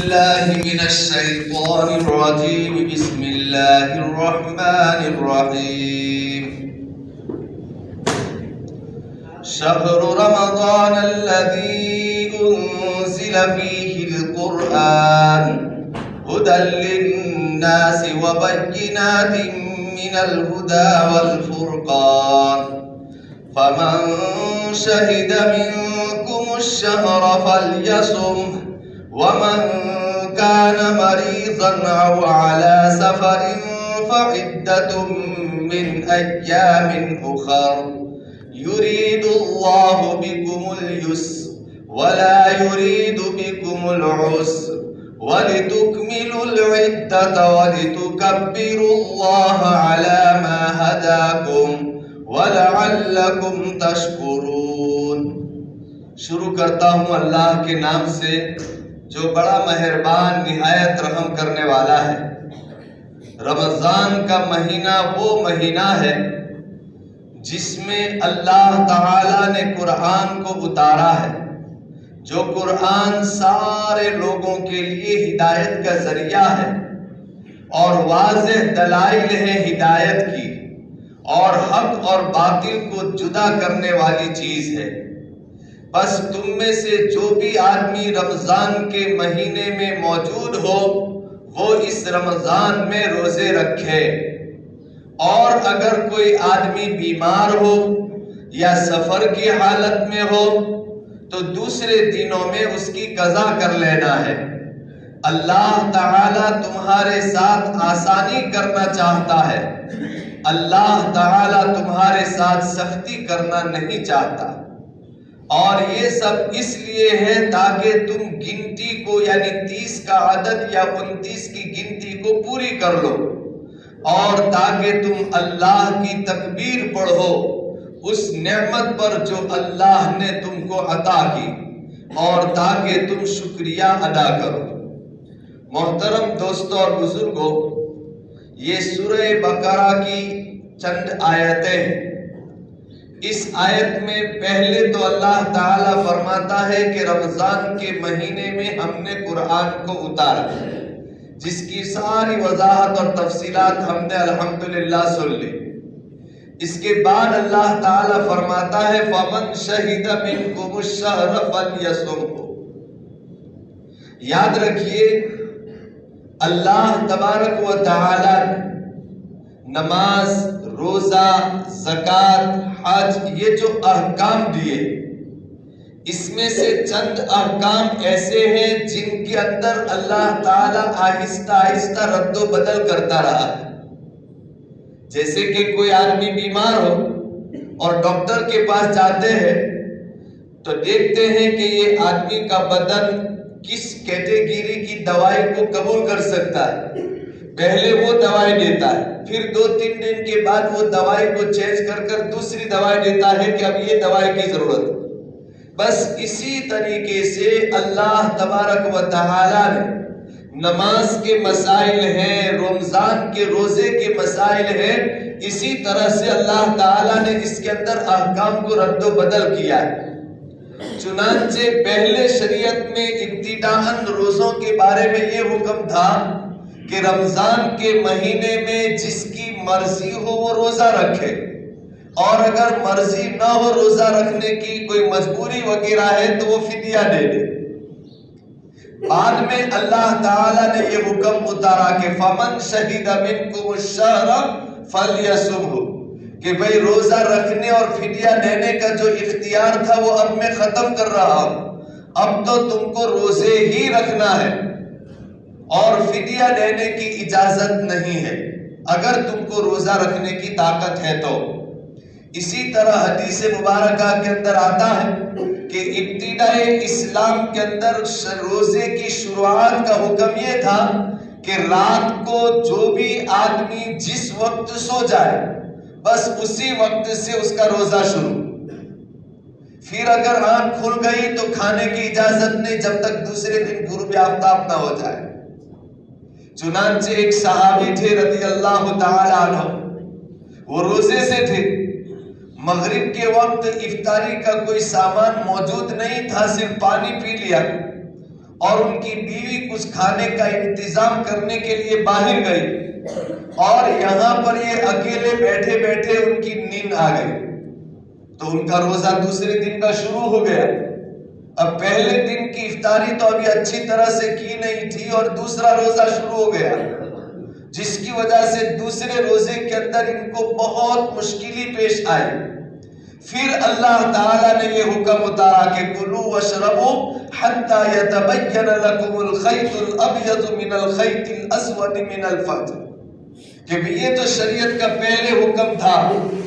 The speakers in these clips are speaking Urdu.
بالله من الشيطان الرجيم. بسم الله الرحمن الرحيم. شهر رمضان الذي أنزل فيه القرآن هدى للناس وبينات من الهدى والفرقان فمن شهد منكم الشهر فليصمه ومن كان مريضا أو على سفر فعدة من أيام أخر يريد الله بكم اليسر ولا يريد بكم العسر ولتكملوا العدة ولتكبروا الله على ما هداكم وَلَعَلَّكُمْ تَشْكُرُونَ. شروع کرتا ہوں اللہ کے نام سے جو بڑا مہربان نہایت رحم کرنے والا ہے. رمضان کا مہینہ وہ مہینہ ہے جس میں اللہ تعالی نے قرآن کو اتارا ہے. جو قرآن سارے لوگوں کے لیے ہدایت کا ذریعہ ہے اور واضح دلائل ہیں ہدایت کی اور حق اور باطل کو جدا کرنے والی چیز ہے. بس تم میں سے جو بھی آدمی رمضان کے مہینے میں موجود ہو وہ اس رمضان میں روزے رکھے، اور اگر کوئی آدمی بیمار ہو یا سفر کی حالت میں ہو تو دوسرے دنوں میں اس کی قضا کر لینا ہے. اللہ تعالی تمہارے ساتھ آسانی کرنا چاہتا ہے. اللہ تعالی تمہارے ساتھ سختی کرنا نہیں چاہتا، اور یہ سب اس لیے ہے تاکہ تم گنتی کو یعنی 30 کا عدد یا 29 کی گنتی کو پوری کر لو، اور تاکہ تم اللہ کی تکبیر پڑھو اس نعمت پر جو اللہ نے تم کو عطا کی، اور تاکہ تم شکریہ ادا کرو. محترم دوستوں اور بزرگوں، یہ سورہ بقرہ کی چند آیتیں ہیں. اس آیت میں پہلے تو اللہ تعالیٰ فرماتا ہے کہ رمضان کے مہینے میں ہم نے قرآن کو اتارا، جس کی ساری وضاحت اور تفصیلات ہم نے الحمدللہ سن لی. اس کے بعد اللہ تعالیٰ فرماتا ہے فَمَنْ شَهِدَ مِنْكُمُ الشَّهْرَ فَلْيَصُمْهُ. یاد رکھیے اللہ تبارک و تعالی نماز، روزہ، زکوٰۃ، حج، یہ جو احکام دیے اس میں سے چند احکام ایسے ہیں جن کے اندر اللہ تعالی آہستہ آہستہ رد و بدل کرتا رہا ہے. جیسے کہ کوئی آدمی بیمار ہو اور ڈاکٹر کے پاس جاتے ہیں تو دیکھتے ہیں کہ یہ آدمی کا بدن کس کیٹیگری کی دوائی کو قبول کر سکتا ہے. پہلے وہ دوائی دیتا ہے، پھر 2-3 دن کے بعد وہ دوائی کو چینج کر دوسری دوائی دیتا ہے کہ اب یہ دوائی کی ضرورت ہے. بس اسی طریقے سے اللہ تبارک و تعالی نے نماز کے مسائل ہیں، رمضان کے روزے کے مسائل ہیں، اسی طرح سے اللہ تعالی نے اس کے اندر احکام کو رد و بدل کیا ہے. چنانچہ پہلے شریعت میں ابتداءً روزوں کے بارے میں یہ حکم تھا کہ رمضان کے مہینے میں جس کی مرضی ہو وہ روزہ رکھے، اور اگر مرضی نہ ہو روزہ رکھنے کی، کوئی مجبوری وغیرہ ہے تو وہ فدیہ دے دے. بعد میں اللہ تعالی نے یہ حکم اتارا کہ فَمَنْ شَهِدَ مِنْكُمُ الشَّهْرَ فَلْيَصُمْهُ، کہ بھئی روزہ رکھنے اور فدیہ دینے کا جو اختیار تھا وہ اب میں ختم کر رہا ہوں. اب تو تم کو روزے ہی رکھنا ہے اور فدیہ دینے کی اجازت نہیں ہے اگر تم کو روزہ رکھنے کی طاقت ہے تو. اسی طرح حدیث مبارکہ کے اندر آتا ہے کہ ابتداء اسلام کے اندر روزے کی شروعات کا حکم یہ تھا کہ رات کو جو بھی آدمی جس وقت سو جائے بس اسی وقت سے اس کا روزہ شروع. پھر اگر آنکھ کھل گئی تو کھانے کی اجازت نہیں جب تک دوسرے دن غروب آفتاب نہ ہو جائے. چنانچہ ایک صحابی تھے رضی اللہ تعالی عنہ، وہ روزے سے تھے. مغرب کے وقت افطاری کا کوئی سامان موجود نہیں تھا، صرف پانی پی لیا. اور ان کی بیوی کچھ کھانے کا انتظام کرنے کے لیے باہر گئی اور یہاں پر یہ اکیلے بیٹھے بیٹھے ان کی نیند آ گئی تو ان کا روزہ دوسرے دن کا شروع ہو گیا۔ اب پہلے دن کی افطاری تو ابھی اچھی طرح سے کی نہیں تھی اور دوسرا روزہ شروع ہو گیا، جس کی وجہ سے دوسرے روزے کے اندر ان کو بہت مشکلی پیش آئی۔ پھر اللہ تعالیٰ نے یہ حکم اتارا کہ کلوا واشربوا حتی یتبین لکم الخیط الابیض من الخیط الاسود من الفجر، کہ یہ تو شریعت کا پہلے حکم تھا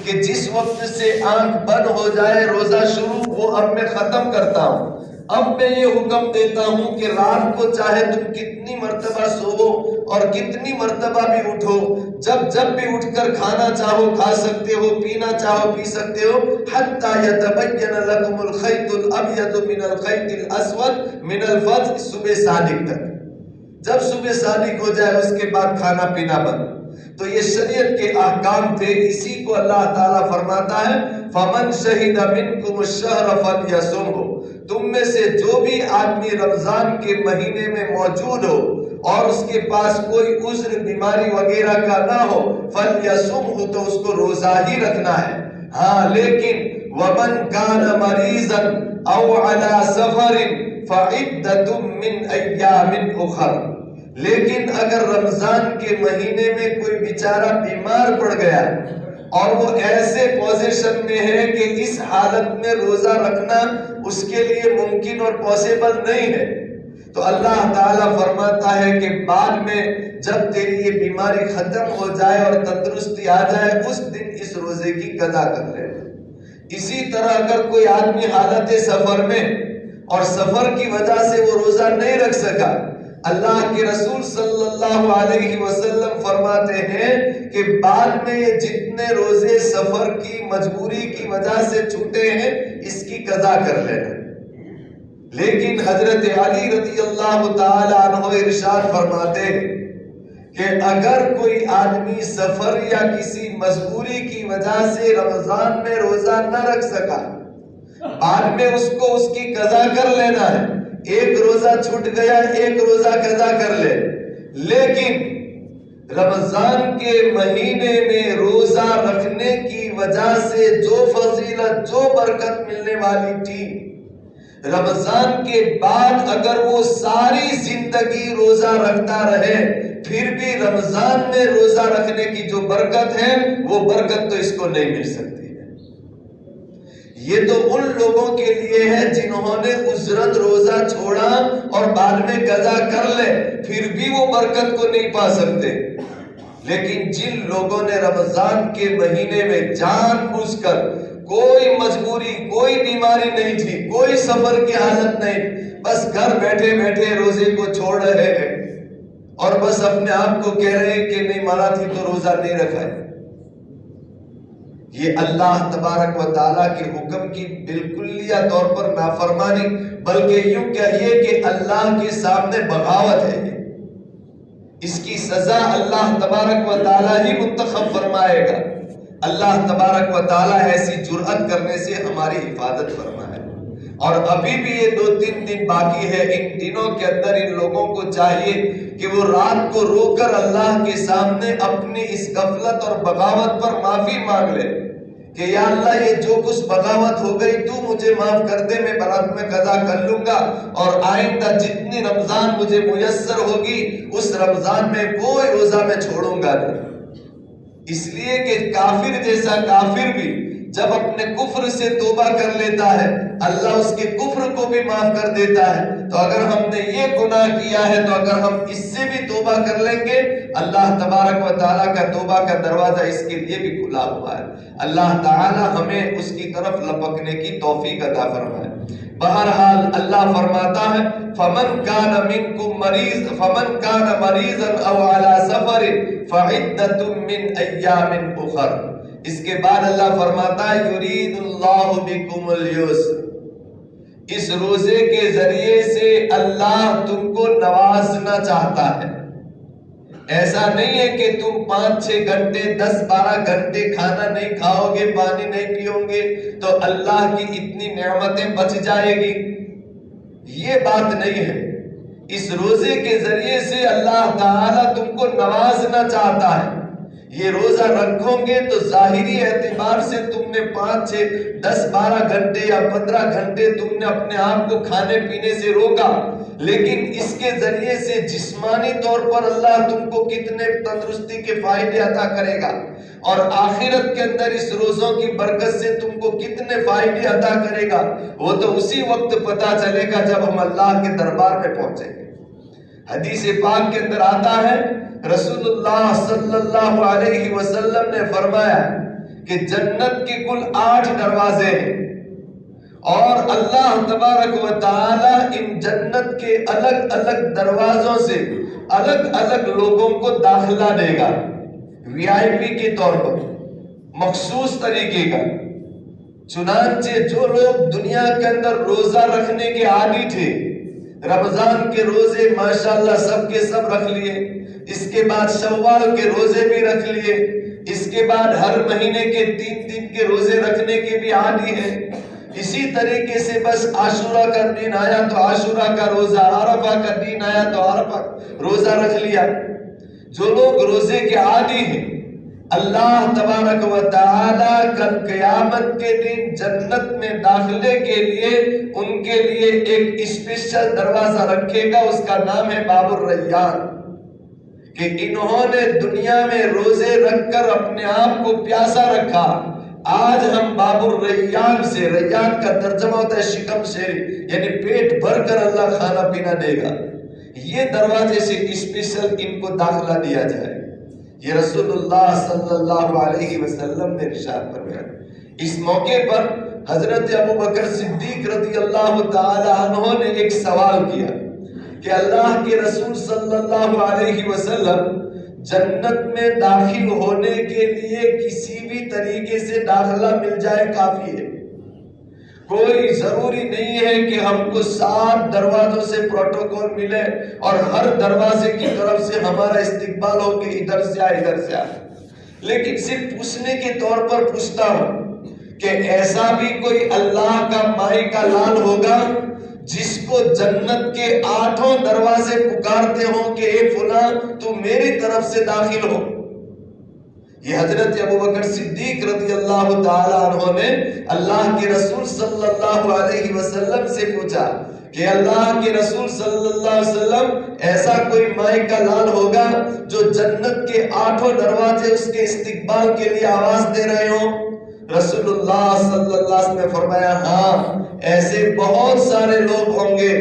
کہ جس وقت سے آنکھ بند ہو جائے روزہ شروع، وہ اب میں ختم کرتا ہوں۔ اب میں یہ حکم دیتا ہوں کہ رات کو چاہے تم کتنی مرتبہ سوو اور کتنی مرتبہ بھی اٹھو، جب بھی اٹھ کر کھانا چاہو کھا سکتے ہو، پینا چاہو پی سکتے ہو، حتی یتبین لکم الخیط الابیض من الخیط الاسود من الفجر، صبح صادق تک۔ جب صبح صادق ہو جائے اس کے بعد کھانا پینا بند۔ تو یہ شریعت کے احکام تھے، اسی کو اللہ تعالیٰ فرماتا ہے فَمَنْ شَهِدَ مِنْكُمُ الشَّهْرَ فَلْيَصُمْهُ، تم میں سے جو بھی آدمی رمضان کے مہینے میں موجود ہو اور اس کے پاس کوئی عذر بیماری وغیرہ کا نہ ہو، فَلْيَصُمْهُ، تو اس کو روزہ ہی رکھنا ہے۔ ہاں لیکن وَمَنْ كَانَ مَرِيضًا أَوْ عَلَى سَفَرٍ فَعِدَّةٌ مِّنْ أَيَّامٍ أُخَرَ، لیکن اگر رمضان کے مہینے میں کوئی بیچارہ بیمار پڑ گیا اور وہ ایسے پوزیشن میں ہے کہ اس حالت میں روزہ رکھنا اس کے لیے ممکن اور پاسبل نہیں ہے، تو اللہ تعالیٰ فرماتا ہے کہ بعد میں جب تیری یہ بیماری ختم ہو جائے اور تندرستی آ جائے اس دن اس روزے کی قضا کر لے۔ اسی طرح اگر کوئی آدمی حالت سفر میں اور سفر کی وجہ سے وہ روزہ نہیں رکھ سکا، اللہ کے رسول صلی اللہ علیہ وسلم فرماتے ہیں کہ بعد میں یہ جتنے روزے سفر کی مجبوری کی وجہ سے چھوٹے ہیں اس کی قضا کر لینا۔ لیکن حضرت علی رضی اللہ تعالی عنہ ارشاد فرماتے ہیں کہ اگر کوئی آدمی سفر یا کسی مجبوری کی وجہ سے رمضان میں روزہ نہ رکھ سکا، بعد میں اس کو اس کی قضا کر لینا ہے، ایک روزہ چھوٹ گیا ایک روزہ قضا کر لے، لیکن رمضان کے مہینے میں روزہ رکھنے کی وجہ سے جو فضیلت جو برکت ملنے والی تھی، رمضان کے بعد اگر وہ ساری زندگی روزہ رکھتا رہے پھر بھی رمضان میں روزہ رکھنے کی جو برکت ہے وہ برکت تو اس کو نہیں مل سکتی۔ یہ تو ان لوگوں کے لیے ہے جنہوں نے اجرت روزہ چھوڑا اور بعد میں قضا کر لے پھر بھی وہ برکت کو نہیں پا سکتے، لیکن جن لوگوں نے رمضان کے مہینے میں جان بوجھ کر، کوئی مجبوری کوئی بیماری نہیں تھی، کوئی سفر کی حالت نہیں، بس گھر بیٹھے بیٹھے روزے کو چھوڑ رہے ہیں اور بس اپنے آپ کو کہہ رہے ہیں کہ نہیں مانا تھی تو روزہ نہیں رکھا ہے، یہ اللہ تبارک و تعالیٰ کے حکم کی بالکلیہ طور پر نافرمانی، بلکہ یوں کہیے کہ اللہ کے سامنے بغاوت ہے۔ اس کی سزا اللہ تبارک و تعالیٰ ہی منتخب فرمائے گا۔ اللہ تبارک و تعالیٰ ایسی جرأت کرنے سے ہماری حفاظت فرمائے۔ اور ابھی بھی یہ 2-3 دن باقی ہے، ان دنوں کے اندر ان لوگوں کو چاہیے کہ وہ رات کو رو کر اللہ کے سامنے اپنی اس غفلت اور بغاوت پر معافی مانگ لے کہ یا اللہ یہ جو کچھ بغاوت ہو گئی تو مجھے معاف کر دے، میں برات میں قضا کر لوں گا اور آئندہ جتنی رمضان مجھے میسر ہوگی اس رمضان میں کوئی روزہ میں چھوڑوں گا نہیں۔ اس لیے کہ کافر جیسا کافر بھی جب اپنے کفر سے توبہ کر لیتا ہے اللہ اس کے کفر کو بھی معاف کر دیتا ہے، تو اگر ہم نے یہ گناہ کیا ہے تو اگر ہم اس سے بھی توبہ کر لیں گے اللہ تبارک و تعالیٰ کا توبہ کا دروازہ اس کے لیے بھی کھلا ہوا ہے۔ اللہ تعالیٰ ہمیں اس کی طرف لپکنے کی توفیق عطا فرمائے۔ بہرحال اللہ فرماتا ہے فَمَنْ كَانَ مَرِيضًا أَوْ عَلَى سَفَرٍ فَعِدَّةٌ مِّنْ أَيَّامٍ أُخَرَ۔ اس کے بعد اللہ فرماتا ہے یرید اللہ بکم اليسر، اس روزے کے ذریعے سے اللہ تم کو نوازنا چاہتا ہے۔ ایسا نہیں ہے کہ تم 5-6 گھنٹے 10-12 گھنٹے کھانا نہیں کھاؤ گے پانی نہیں پیو گے تو اللہ کی اتنی نعمتیں بچ جائے گی، یہ بات نہیں ہے۔ اس روزے کے ذریعے سے اللہ تعالیٰ تم کو نوازنا چاہتا ہے۔ یہ روزہ رکھو گے تو ظاہری اعتبار سے تم نے 5 6 10 12 گھنٹے یا 15 گھنٹے تم نے اپنے آپ کو کھانے پینے سے روکا، لیکن اس کے ذریعے سے جسمانی طور پر اللہ تم کو کتنے تندرستی کے فائدے عطا کرے گا، اور آخرت کے اندر اس روزوں کی برکت سے تم کو کتنے فائدے عطا کرے گا، وہ تو اسی وقت پتا چلے گا جب ہم اللہ کے دربار میں پہنچیں گے۔ حدیث پاک کے اندر آتا ہے، رسول اللہ صلی اللہ علیہ وسلم نے فرمایا کہ جنت کے کل 8 دروازے ہیں، اور اللہ تبارک و تعالی ان جنت کے الگ الگ دروازوں سے الگ الگ لوگوں کو داخلہ دے گا، وی آئی پی کے طور پر، مخصوص طریقے کا۔ چنانچہ جو لوگ دنیا کے اندر روزہ رکھنے کے عادی تھے، رمضان کے روزے ماشاءاللہ سب کے سب رکھ لیے، اس کے بعد شوال کے روزے بھی رکھ لیے، اس کے بعد ہر مہینے کے 3 دن کے روزے رکھنے کے بھی عادی ہیں، اسی طریقے سے بس عاشورہ کا دن آیا تو عاشورہ کا روزہ، عرفہ کا دن آیا تو عرفہ روزہ رکھ لیا۔ جو لوگ روزے کے عادی ہیں، اللہ تبارک و تعالی کل قیامت کے دن جنت میں داخلے کے لیے ان کے لیے ایک اسپیشل دروازہ رکھے گا، اس کا نام ہے باب الریان، کہ انہوں نے دنیا میں روزے رکھ کر اپنے آپ کو پیاسا رکھا، آج ہم باب الریان سے، ریان کا ترجمہ ہوتا ہے شکم شیری، یعنی پیٹ بھر کر اللہ کھانا پینا دے گا، یہ دروازے سے اسپیشل ان کو داخلہ دیا جائے۔ یہ رسول اللہ صلی اللہ علیہ وسلم نے ارشاد فرمایا۔ اس موقع پر حضرت ابوبکر صدیق رضی اللہ تعالی عنہ نے ایک سوال کیا کہ اللہ کے رسول صلی اللہ علیہ وسلم، جنت میں داخل ہونے کے لیے کسی بھی طریقے سے داخلہ مل جائے کافی ہے؟ کوئی ضروری نہیں ہے کہ ہم کو 7 دروازوں سے پروٹوکول ملے اور ہر دروازے کی طرف سے ہمارا استقبال ہو کہ ادھر سے آ ادھر سے آ، لیکن صرف پوچھنے کے طور پر پوچھتا ہوں کہ ایسا بھی کوئی اللہ کا مائی کا لال ہوگا جس کو جنت کے 8 دروازے پکارتے ہوں کہ اے فلاں تو میری طرف سے داخل ہو؟ یہ حضرت ابوبکر صدیق رضی اللہ تعالی عنہ نے اللہ کے رسول صلی اللہ علیہ وسلم سے پوچھا کہ اللہ کے رسول صلی اللہ علیہ وسلم، ایسا کوئی مائی کا لال ہوگا جو جنت کے 8 دروازے اس کے استقبال کے لیے آواز دے رہے ہوں؟ رسول اللہ صلی اللہ علیہ وسلم نے فرمایا، ہاں ایسے بہت سارے لوگ ہوں گے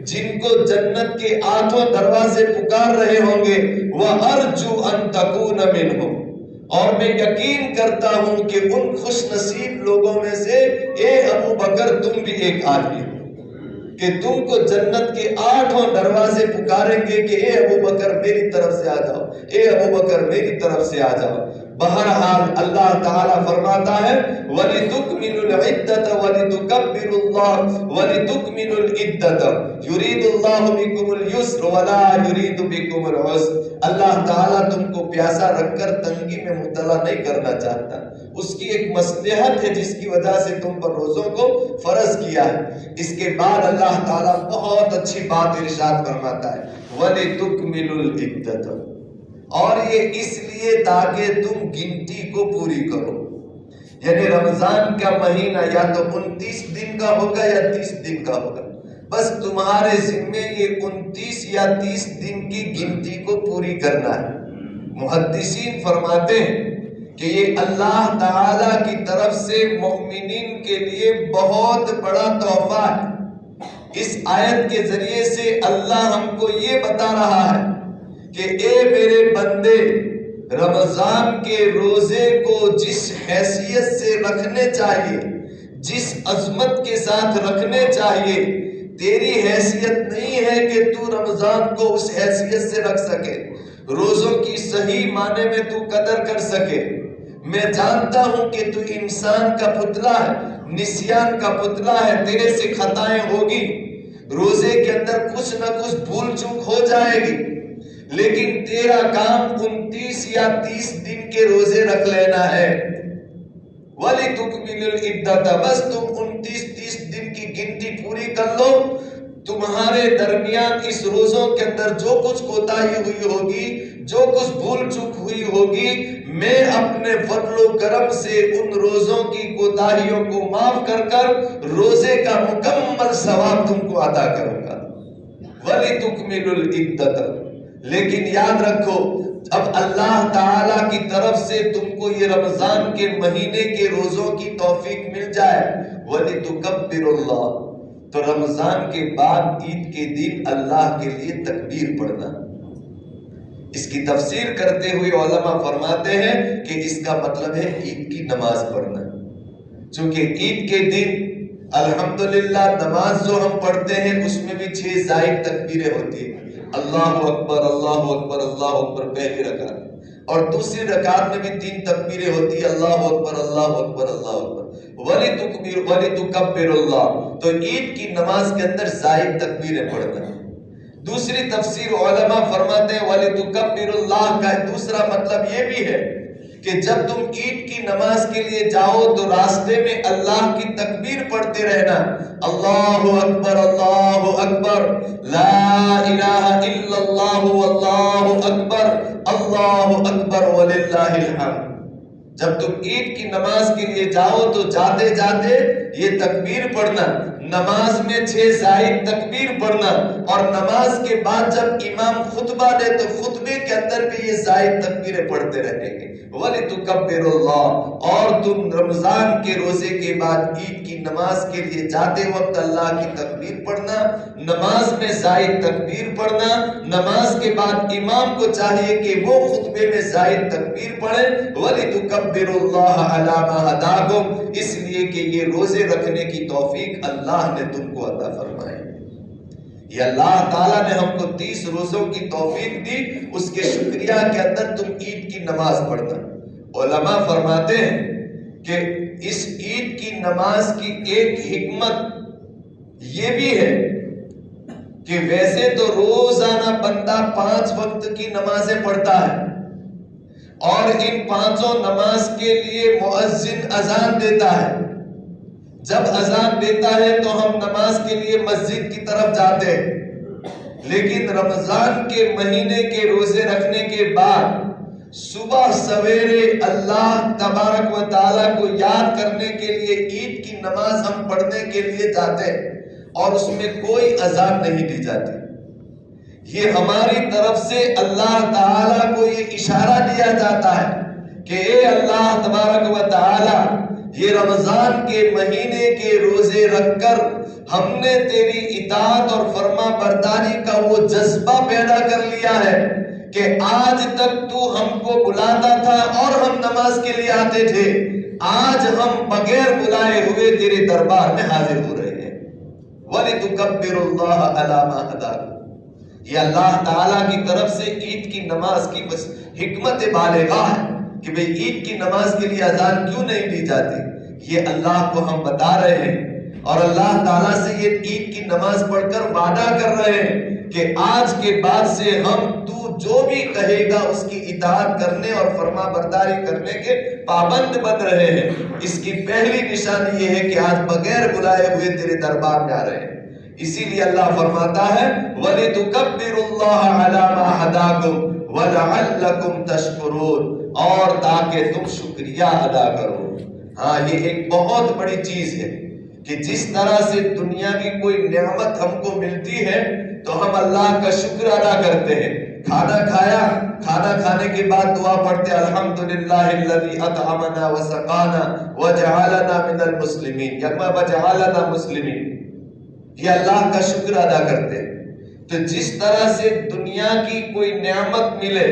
جن کو جنت کے 8 دروازے پکار رہے ہوں گے، وَأَرْجُو أَن تَكُونَ مِنْهُمْ، اور میں یقین کرتا ہوں کہ ان خوش نصیب لوگوں میں سے اے ابو بکر تم بھی ایک آدمی ہو کہ تم کو جنت کے 8 دروازے پکاریں گے کہ اے ابو بکر میری طرف سے آ جاؤ، اے ابو بکر میری طرف سے آ جاؤ۔ بہرحال اللہ تعالیٰ فرماتا ہے وَلِتُكْمِلُوا الْعِدَّةَ وَلِتُكَبِّرُوا اللَّهَ وَلِتُكْمِلُوا الْعِدَّةَ يُرِيدُ اللَّهُ بِكُمُ الْيُسْرَ وَلَا يُرِيدُ بِكُمُ الْعُسْرَ۔ اللہ تعالیٰ تم کو پیاسا رکھ کر تنگی میں مبتلا نہیں کرنا چاہتا، اس کی ایک مصلحت ہے جس کی وجہ سے تم پر روزوں کو فرض کیا ہے۔ اس کے بعد اللہ تعالیٰ بہت اچھی بات ارشاد فرماتا ہے وَلِتُكْمِلُوا الْعِدَّةَ، اور یہ اس لیے تاکہ تم گنتی کو پوری کرو، یعنی رمضان کا مہینہ یا تو 29 دن کا ہوگا یا 30 دن کا ہوگا، بس تمہارے ذمے یہ 29 یا 30 دن کی گنتی کو پوری کرنا ہے۔ محدثین فرماتے ہیں کہ یہ اللہ تعالی کی طرف سے مومنین کے لیے بہت بڑا تحفہ ہے۔ اس آیت کے ذریعے سے اللہ ہم کو یہ بتا رہا ہے کہ اے میرے بندے، رمضان کے روزے کو جس حیثیت سے رکھنے چاہیے، جس عظمت کے ساتھ رکھنے چاہیے، تیری حیثیت نہیں ہے کہ تو رمضان کو اس حیثیت سے رکھ سکے، روزوں کی صحیح معنی میں تو قدر کر سکے۔ میں جانتا ہوں کہ تو انسان کا پتلا ہے، نسیان کا پتلا ہے، تیرے سے خطائیں ہوگی، روزے کے اندر کچھ نہ کچھ بھول چوک ہو جائے گی، لیکن تیرا کام 29 یا 30 دن کے روزے رکھ لینا ہے۔ وَلِتُكْمِلُوا الْعِدَّةَ، بس تم 29-30 دن کی گنتی پوری کر لو، تمہارے درمیان اس روزوں کے اندر جو کچھ کوتاہی ہوئی ہوگی، جو کچھ بھول چوک ہوئی ہوگی، میں اپنے فضل و کرم سے ان روزوں کی کوتاہیوں کو معاف کر کر روزے کا مکمل ثواب تم کو عطا کروں گا۔ وَلِتُكْمِلُوا الْعِدَّةَ، لیکن یاد رکھو اب اللہ تعالی کی طرف سے تم کو یہ رمضان کے مہینے کے روزوں کی توفیق مل جائے، وَلِتُكَبِّرُوا اللَّهَ، تو رمضان کے بعد عید کے دن اللہ کے لیے تکبیر پڑھنا۔ اس کی تفسیر کرتے ہوئے علماء فرماتے ہیں کہ اس کا مطلب ہے عید کی نماز پڑھنا، چونکہ عید کے دن الحمدللہ نماز جو ہم پڑھتے ہیں اس میں بھی 6 زائد تکبیریں ہوتی ہیں، اللہ اکبر اللہ اکبر اللہ اکبر پہلی رکعت، اور دوسری رکعت میں بھی 3 تکبیریں ہوتی ہیں، اللہ اکبر اللہ اکبر اللہ اکبر، وَلِتُكَبِّرُوا اللَّهَ، تو عید کی نماز کے اندر زائد تکبیریں پڑھنا۔ دوسری تفسیر علماء فرماتے ہیں وَلِتُكَبِّرُوا اللَّهَ کا دوسرا مطلب یہ بھی ہے کہ جب تم عید کی نماز کے لیے جاؤ تو راستے میں اللہ کی تکبیر پڑھتے رہنا، اللہ اکبر لا الہ الا اللہ واللہ اکبر وللہ الحمد۔ جب تم عید کی نماز کے لیے جاؤ تو جاتے جاتے یہ تکبیر پڑھنا، نماز میں 6 زائد تکبیر پڑھنا، اور نماز کے بعد جب امام خطبہ دے تو خطبے کے اندر بھی یہ زائد تکبیریں پڑھتے رہیں گے، وَلِتُكَبِّرُوا اللَّهَ، اور تم رمضان کے روزے کے بعد عید کی نماز کے لیے جاتے وقت اللہ کی تکبیر پڑھنا، نماز میں زائد تکبیر پڑھنا، نماز کے بعد امام کو چاہیے کہ وہ خطبے میں زائد تکبیر پڑھے، وَلِتُكَبِّرُوا اللَّهَ عَلَى مَا هَدَاكُمْ، اس لیے کہ یہ روزے رکھنے کی توفیق اللہ نے تم کو عطا فرمائی۔ یہ اللہ تعالیٰ نے ہم کو 30 روزوں کی توفیق دی، اس کے شکریہ کے اندر تم عید کی نماز پڑھنا۔ علماء فرماتے ہیں کہ اس عید کی نماز کی ایک حکمت یہ بھی ہے کہ ویسے تو روزانہ بندہ 5 وقت کی نمازیں پڑھتا ہے، اور ان 5 نماز کے لیے مؤذن اذان دیتا ہے، جب اذان دیتا ہے تو ہم نماز کے لیے مسجد کی طرف جاتے ہیں، لیکن رمضان کے مہینے کے روزے رکھنے کے بعد صبح سویرے اللہ تبارک و تعالیٰ کو یاد کرنے کے لیے عید کی نماز ہم پڑھنے کے لیے جاتے ہیں، اور اس میں کوئی اذان نہیں دی جاتی۔ یہ ہماری طرف سے اللہ تعالیٰ کو یہ اشارہ دیا جاتا ہے کہ اے اللہ تبارک و تعالیٰ، یہ رمضان کے مہینے کے روزے رکھ کر ہم نے تیری اطاعت اور فرما برداری کا وہ جذبہ پیدا کر لیا ہے کہ آج تک تو ہم کو بلاتا تھا اور ہم نماز کے لیے آتے تھے، آج ہم بغیر بلائے ہوئے تیرے دربار میں حاضر ہو رہے ہیں۔ وَلِتُكَبِّرُوا اللَّهَ عَلَى مَا هَدَاكُمْ، یہ اللہ تعالیٰ کی طرف سے عید کی نماز کی حکمت بالغہ ہے کہ بھئی عید کی نماز کے لیے اذان کیوں نہیں دی جاتی، یہ اللہ کو ہم بتا رہے ہیں، اور اللہ تعالیٰ سے یہ عید کی نماز پڑھ کر وعدہ کر رہے ہیں کہ آج کے بعد سے ہم تو جو بھی کہے گا اس کی اطاعت کرنے اور فرما برداری کرنے کے پابند بن رہے ہیں۔ اس کی پہلی نشانی یہ ہے کہ آج بغیر بلائے ہوئے تیرے دربار میں آ رہے ہیں۔ اسی لیے اللہ فرماتا ہے وَلِتُكَبِّرُوا اللَّهَ عَلَى مَا هَدَاكُمْ وَلَعَلَّكُمْ تَشْكُرُونَ، اور تاکہ تم شکریہ ادا کرو۔ ہاں، یہ ایک بہت بڑی چیز ہے کہ جس طرح سے دنیا کی کوئی نعمت ہم کو ملتی ہے تو ہم اللہ کا شکر ادا کرتے ہیں۔ کھانا کھایا، کھانا کھانے کے بعد دعا پڑھتے الحمدللہ الذی اطعمنا وسقانا وجعلنا من المسلمین، یکما وجعلنا مسلمین، یہ اللہ کا شکر ادا کرتے ہیں۔ تو جس طرح سے دنیا کی کوئی نعمت ملے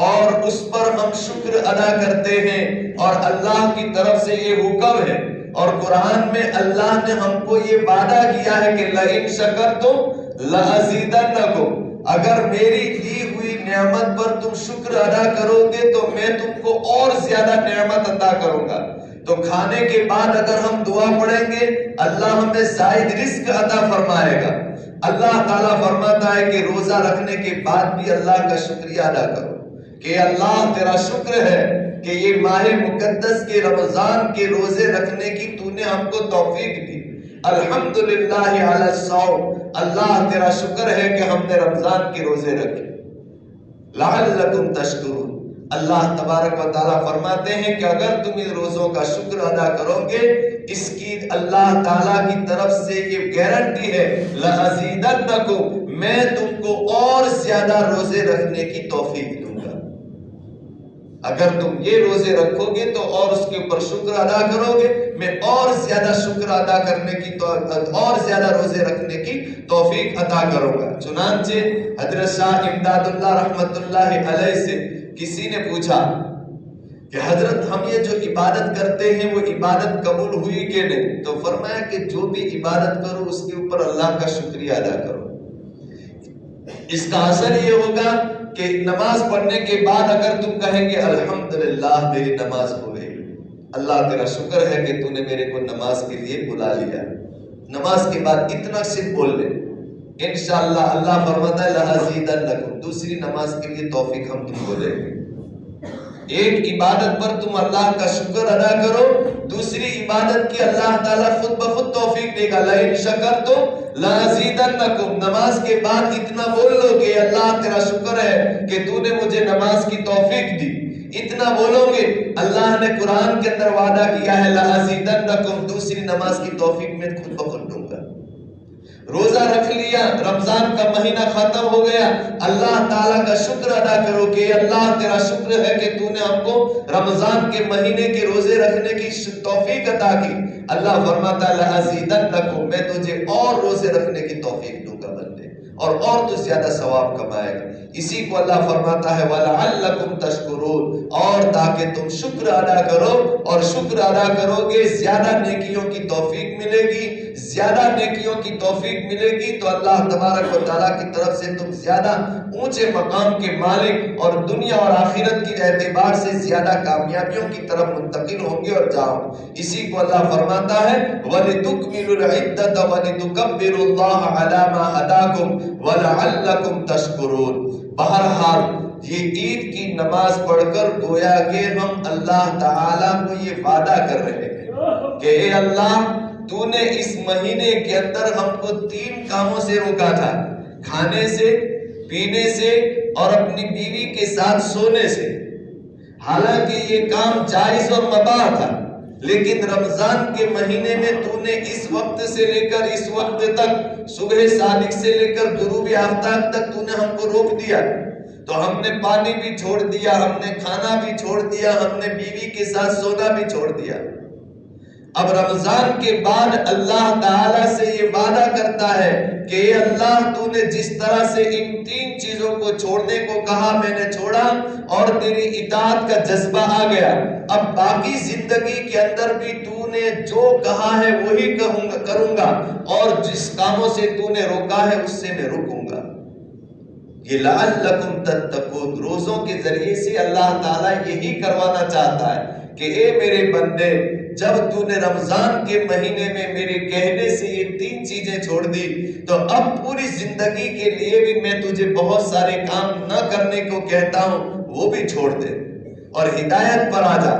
اور اس پر ہم شکر ادا کرتے ہیں، اور اللہ کی طرف سے یہ حکم ہے، اور قرآن میں اللہ نے ہم کو یہ وعدہ کیا ہے کہ لَئِن شَكَرْتُمْ لَأَزِيدَنَّكُمْ، اگر میری دی ہوئی نعمت پر تم شکر ادا کرو گے تو میں تم کو اور زیادہ نعمت عطا کروں گا۔ تو کھانے کے بعد اگر ہم دعا پڑھیں گے اللہ ہمیں زائد رزق عطا فرمائے گا۔ اللہ تعالیٰ فرماتا ہے کہ روزہ رکھنے کے بعد بھی اللہ کا شکریہ ادا کرو کہ اللہ تیرا شکر ہے کہ یہ ماہ مقدس کے رمضان کے روزے رکھنے کی تو نے ہم کو توفیق دی۔ الحمدللہ علی الصوم، اللہ تیرا شکر ہے کہ ہم نے رمضان کے روزے رکھے، لعلکم تشکرون، اللہ تبارک و تعالیٰ فرماتے ہیں کہ اگر تم ان روزوں کا شکر ادا کرو گے، اس کی اللہ تعالیٰ کی طرف سے یہ گارنٹی ہے، لَأَزِيدَنَّكُمْ، میں تم کو اور زیادہ روزے رکھنے کی توفیق دوں گا۔ اگر تم یہ روزے رکھو گے تو اور اس کے اوپر شکر ادا کرو گے، میں اور زیادہ شکر ادا کرنے کی اور زیادہ روزے رکھنے کی توفیق عطا کروں گا۔ چنانچہ حضرت شاہ امداد اللہ رحمت اللہ علیہ سے کسی نے پوچھا کہ حضرت ہم یہ جو عبادت کرتے ہیں وہ عبادت قبول ہوئی کہ نہیں؟ تو فرمایا کہ جو بھی عبادت کرو اس کے اوپر اللہ کا شکریہ ادا کرو۔ اس کا اثر یہ ہوگا کہ نماز پڑھنے کے بعد اگر تم کہیں گے الحمدللہ میری نماز ہو گئی، اللہ تیرا شکر ہے کہ تو نے میرے کو نماز کے لیے بلا لیا، نماز کے بعد اتنا صرف بول لے، انشاءاللہ اللہ فرماتا ہے لَأَزِيدَنَّكُمْ، دوسری نماز کے لیے توفیق ہم تم کو دیں گے۔ ایک عبادت پر تم اللہ کا شکر ادا کرو، دوسری عبادت کی اللہ تعالیٰ خود بخود توفیق دے گا۔ لَإِن شَكَرْتُمْ لَأَزِيدَنَّكُمْ، نماز کے بعد اتنا بول لو کہ اللہ تیرا شکر ہے کہ تو نے مجھے نماز کی توفیق دی، اتنا بولو گے، اللہ نے قرآن کے اندر وعدہ کیا ہے لَأَزِيدَنَّكُمْ، دوسری نماز کی توفیق میں خود بخود دوں گا۔ روزہ رکھ لیا، رمضان کا مہینہ ختم ہو گیا، اللہ تعالیٰ کا شکر ادا کرو کہ اللہ تیرا شکر ہے کہ تو نے ہم کو رمضان کے مہینے کے روزے رکھنے کی توفیق عطا کی۔ اللہ فرماتا ہے لَأَزِيدَنَّكُمْ، میں تجھے اور روزے رکھنے کی توفیق دوں گا بندے، اور تو زیادہ ثواب کمائے گا۔ اسی کو اللہ فرماتا ہے وَلَعَلَّكُمْ تَشْكُرُونَ، اور تاکہ تم شکر ادا کرو، اور شکر ادا کرو گے زیادہ نیکیوں کی توفیق ملے گی، زیادہ نیکیوں کی توفیق ملے گی تو اللہ تبارک و تعالیٰ کی طرف سے تم زیادہ اونچے مقام کے مالک اور دنیا اور آخرت کی اعتبار سے زیادہ کامیابیوں کی طرف منتقل ہوں گے اور جاؤ۔ اسی کو اللہ فرماتا ہے وَلِتُكْمِلُوا الْعِدَّةَ وَلِتُكَبِّرُوا اللَّهَ عَلَى مَا هَدَاكُمْ وَلَعَلَّكُمْ تَشْكُرُونَ۔ بہرحال یہ عید کی نماز پڑھ کر گویا کہ ہم اللہ تعالیٰ کو یہ وعدہ کر رہے ہیں کہ اے اللہ تو نے اس مہینے کے اندر ہم کو 3 کاموں سے روکا تھا، کھانے سے، پینے سے اور اپنی بیوی کے ساتھ سونے سے۔ حالانکہ یہ کام جائز اور مباح تھا، لیکن رمضان کے مہینے میں تو نے اس وقت سے لے کر اس وقت تک، صبح صادق سے لے کر غروب آفتاب تک تو نے ہم کو روک دیا، تو ہم نے پانی بھی چھوڑ دیا، ہم نے کھانا بھی چھوڑ دیا، ہم نے بیوی کے ساتھ سونا بھی چھوڑ دیا۔ اب رمضان کے بعد اللہ تعالیٰ سے یہ وعدہ کرتا ہے کہ اے اللہ تو نے جس طرح سے ان 3 چیزوں کو چھوڑنے کو کہا میں نے چھوڑا اور تیری اطاعت کا جذبہ آ گیا، اب باقی زندگی کے اندر بھی تو نے جو کہا ہے وہی کروں گا، اور جس کاموں سے تو نے روکا ہے اس سے میں رکوں گا۔ یہ لعلکم تتقون، روزوں کے ذریعے سے اللہ تعالیٰ یہی کروانا چاہتا ہے کہ اے میرے بندے، جب تو نے رمضان کے مہینے میں میرے کہنے سے یہ 3 چیزیں چھوڑ دی تو اب پوری زندگی کے لیے بھی میں تجھے بہت سارے کام نہ کرنے کو کہتا ہوں، وہ بھی چھوڑ دے اور ہدایت پر آ جا،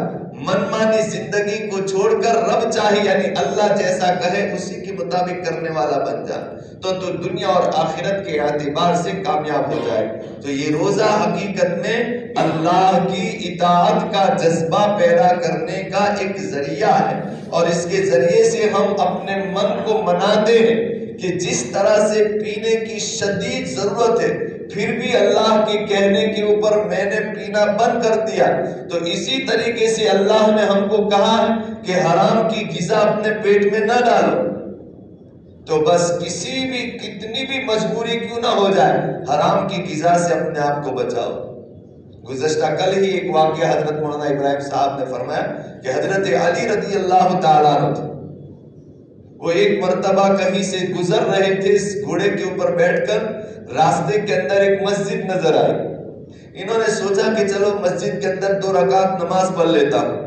منمانی زندگی کو چھوڑ کر رب چاہے یعنی اللہ جیسا کہے اسی کے مطابق کرنے والا بن جا، تو دنیا اور آخرت کے اعتبار سے کامیاب ہو جائے۔ تو یہ روزہ حقیقت میں اللہ کی اطاعت کا جذبہ پیدا کرنے کا ایک ذریعہ ہے، اور اس کے ذریعے سے ہم اپنے من کو مناتے ہیں کہ جس طرح سے پینے کی شدید ضرورت ہے پھر بھی اللہ کے کہنے کے اوپر میں نے پینا بند کر دیا، تو اسی طریقے سے اللہ نے ہم کو کہا ہے کہ حرام کی غذا اپنے پیٹ میں نہ ڈالو، تو بس کتنی بھی مجبوری کیوں نہ ہو جائے حرام کی غذا سے اپنے آپ کو بچاؤ۔ گزشتہ کل ہی ایک واقعہ حضرت مولانا ابراہیم صاحب نے فرمایا کہ حضرت علی رضی اللہ تعالیٰ عنہ وہ ایک مرتبہ کہیں سے گزر رہے تھے، اس گھوڑے کے اوپر بیٹھ کر راستے کے اندر ایک مسجد نظر آئی، انہوں نے سوچا کہ چلو مسجد کے اندر 2 رکعت نماز پڑھ لیتا ہوں۔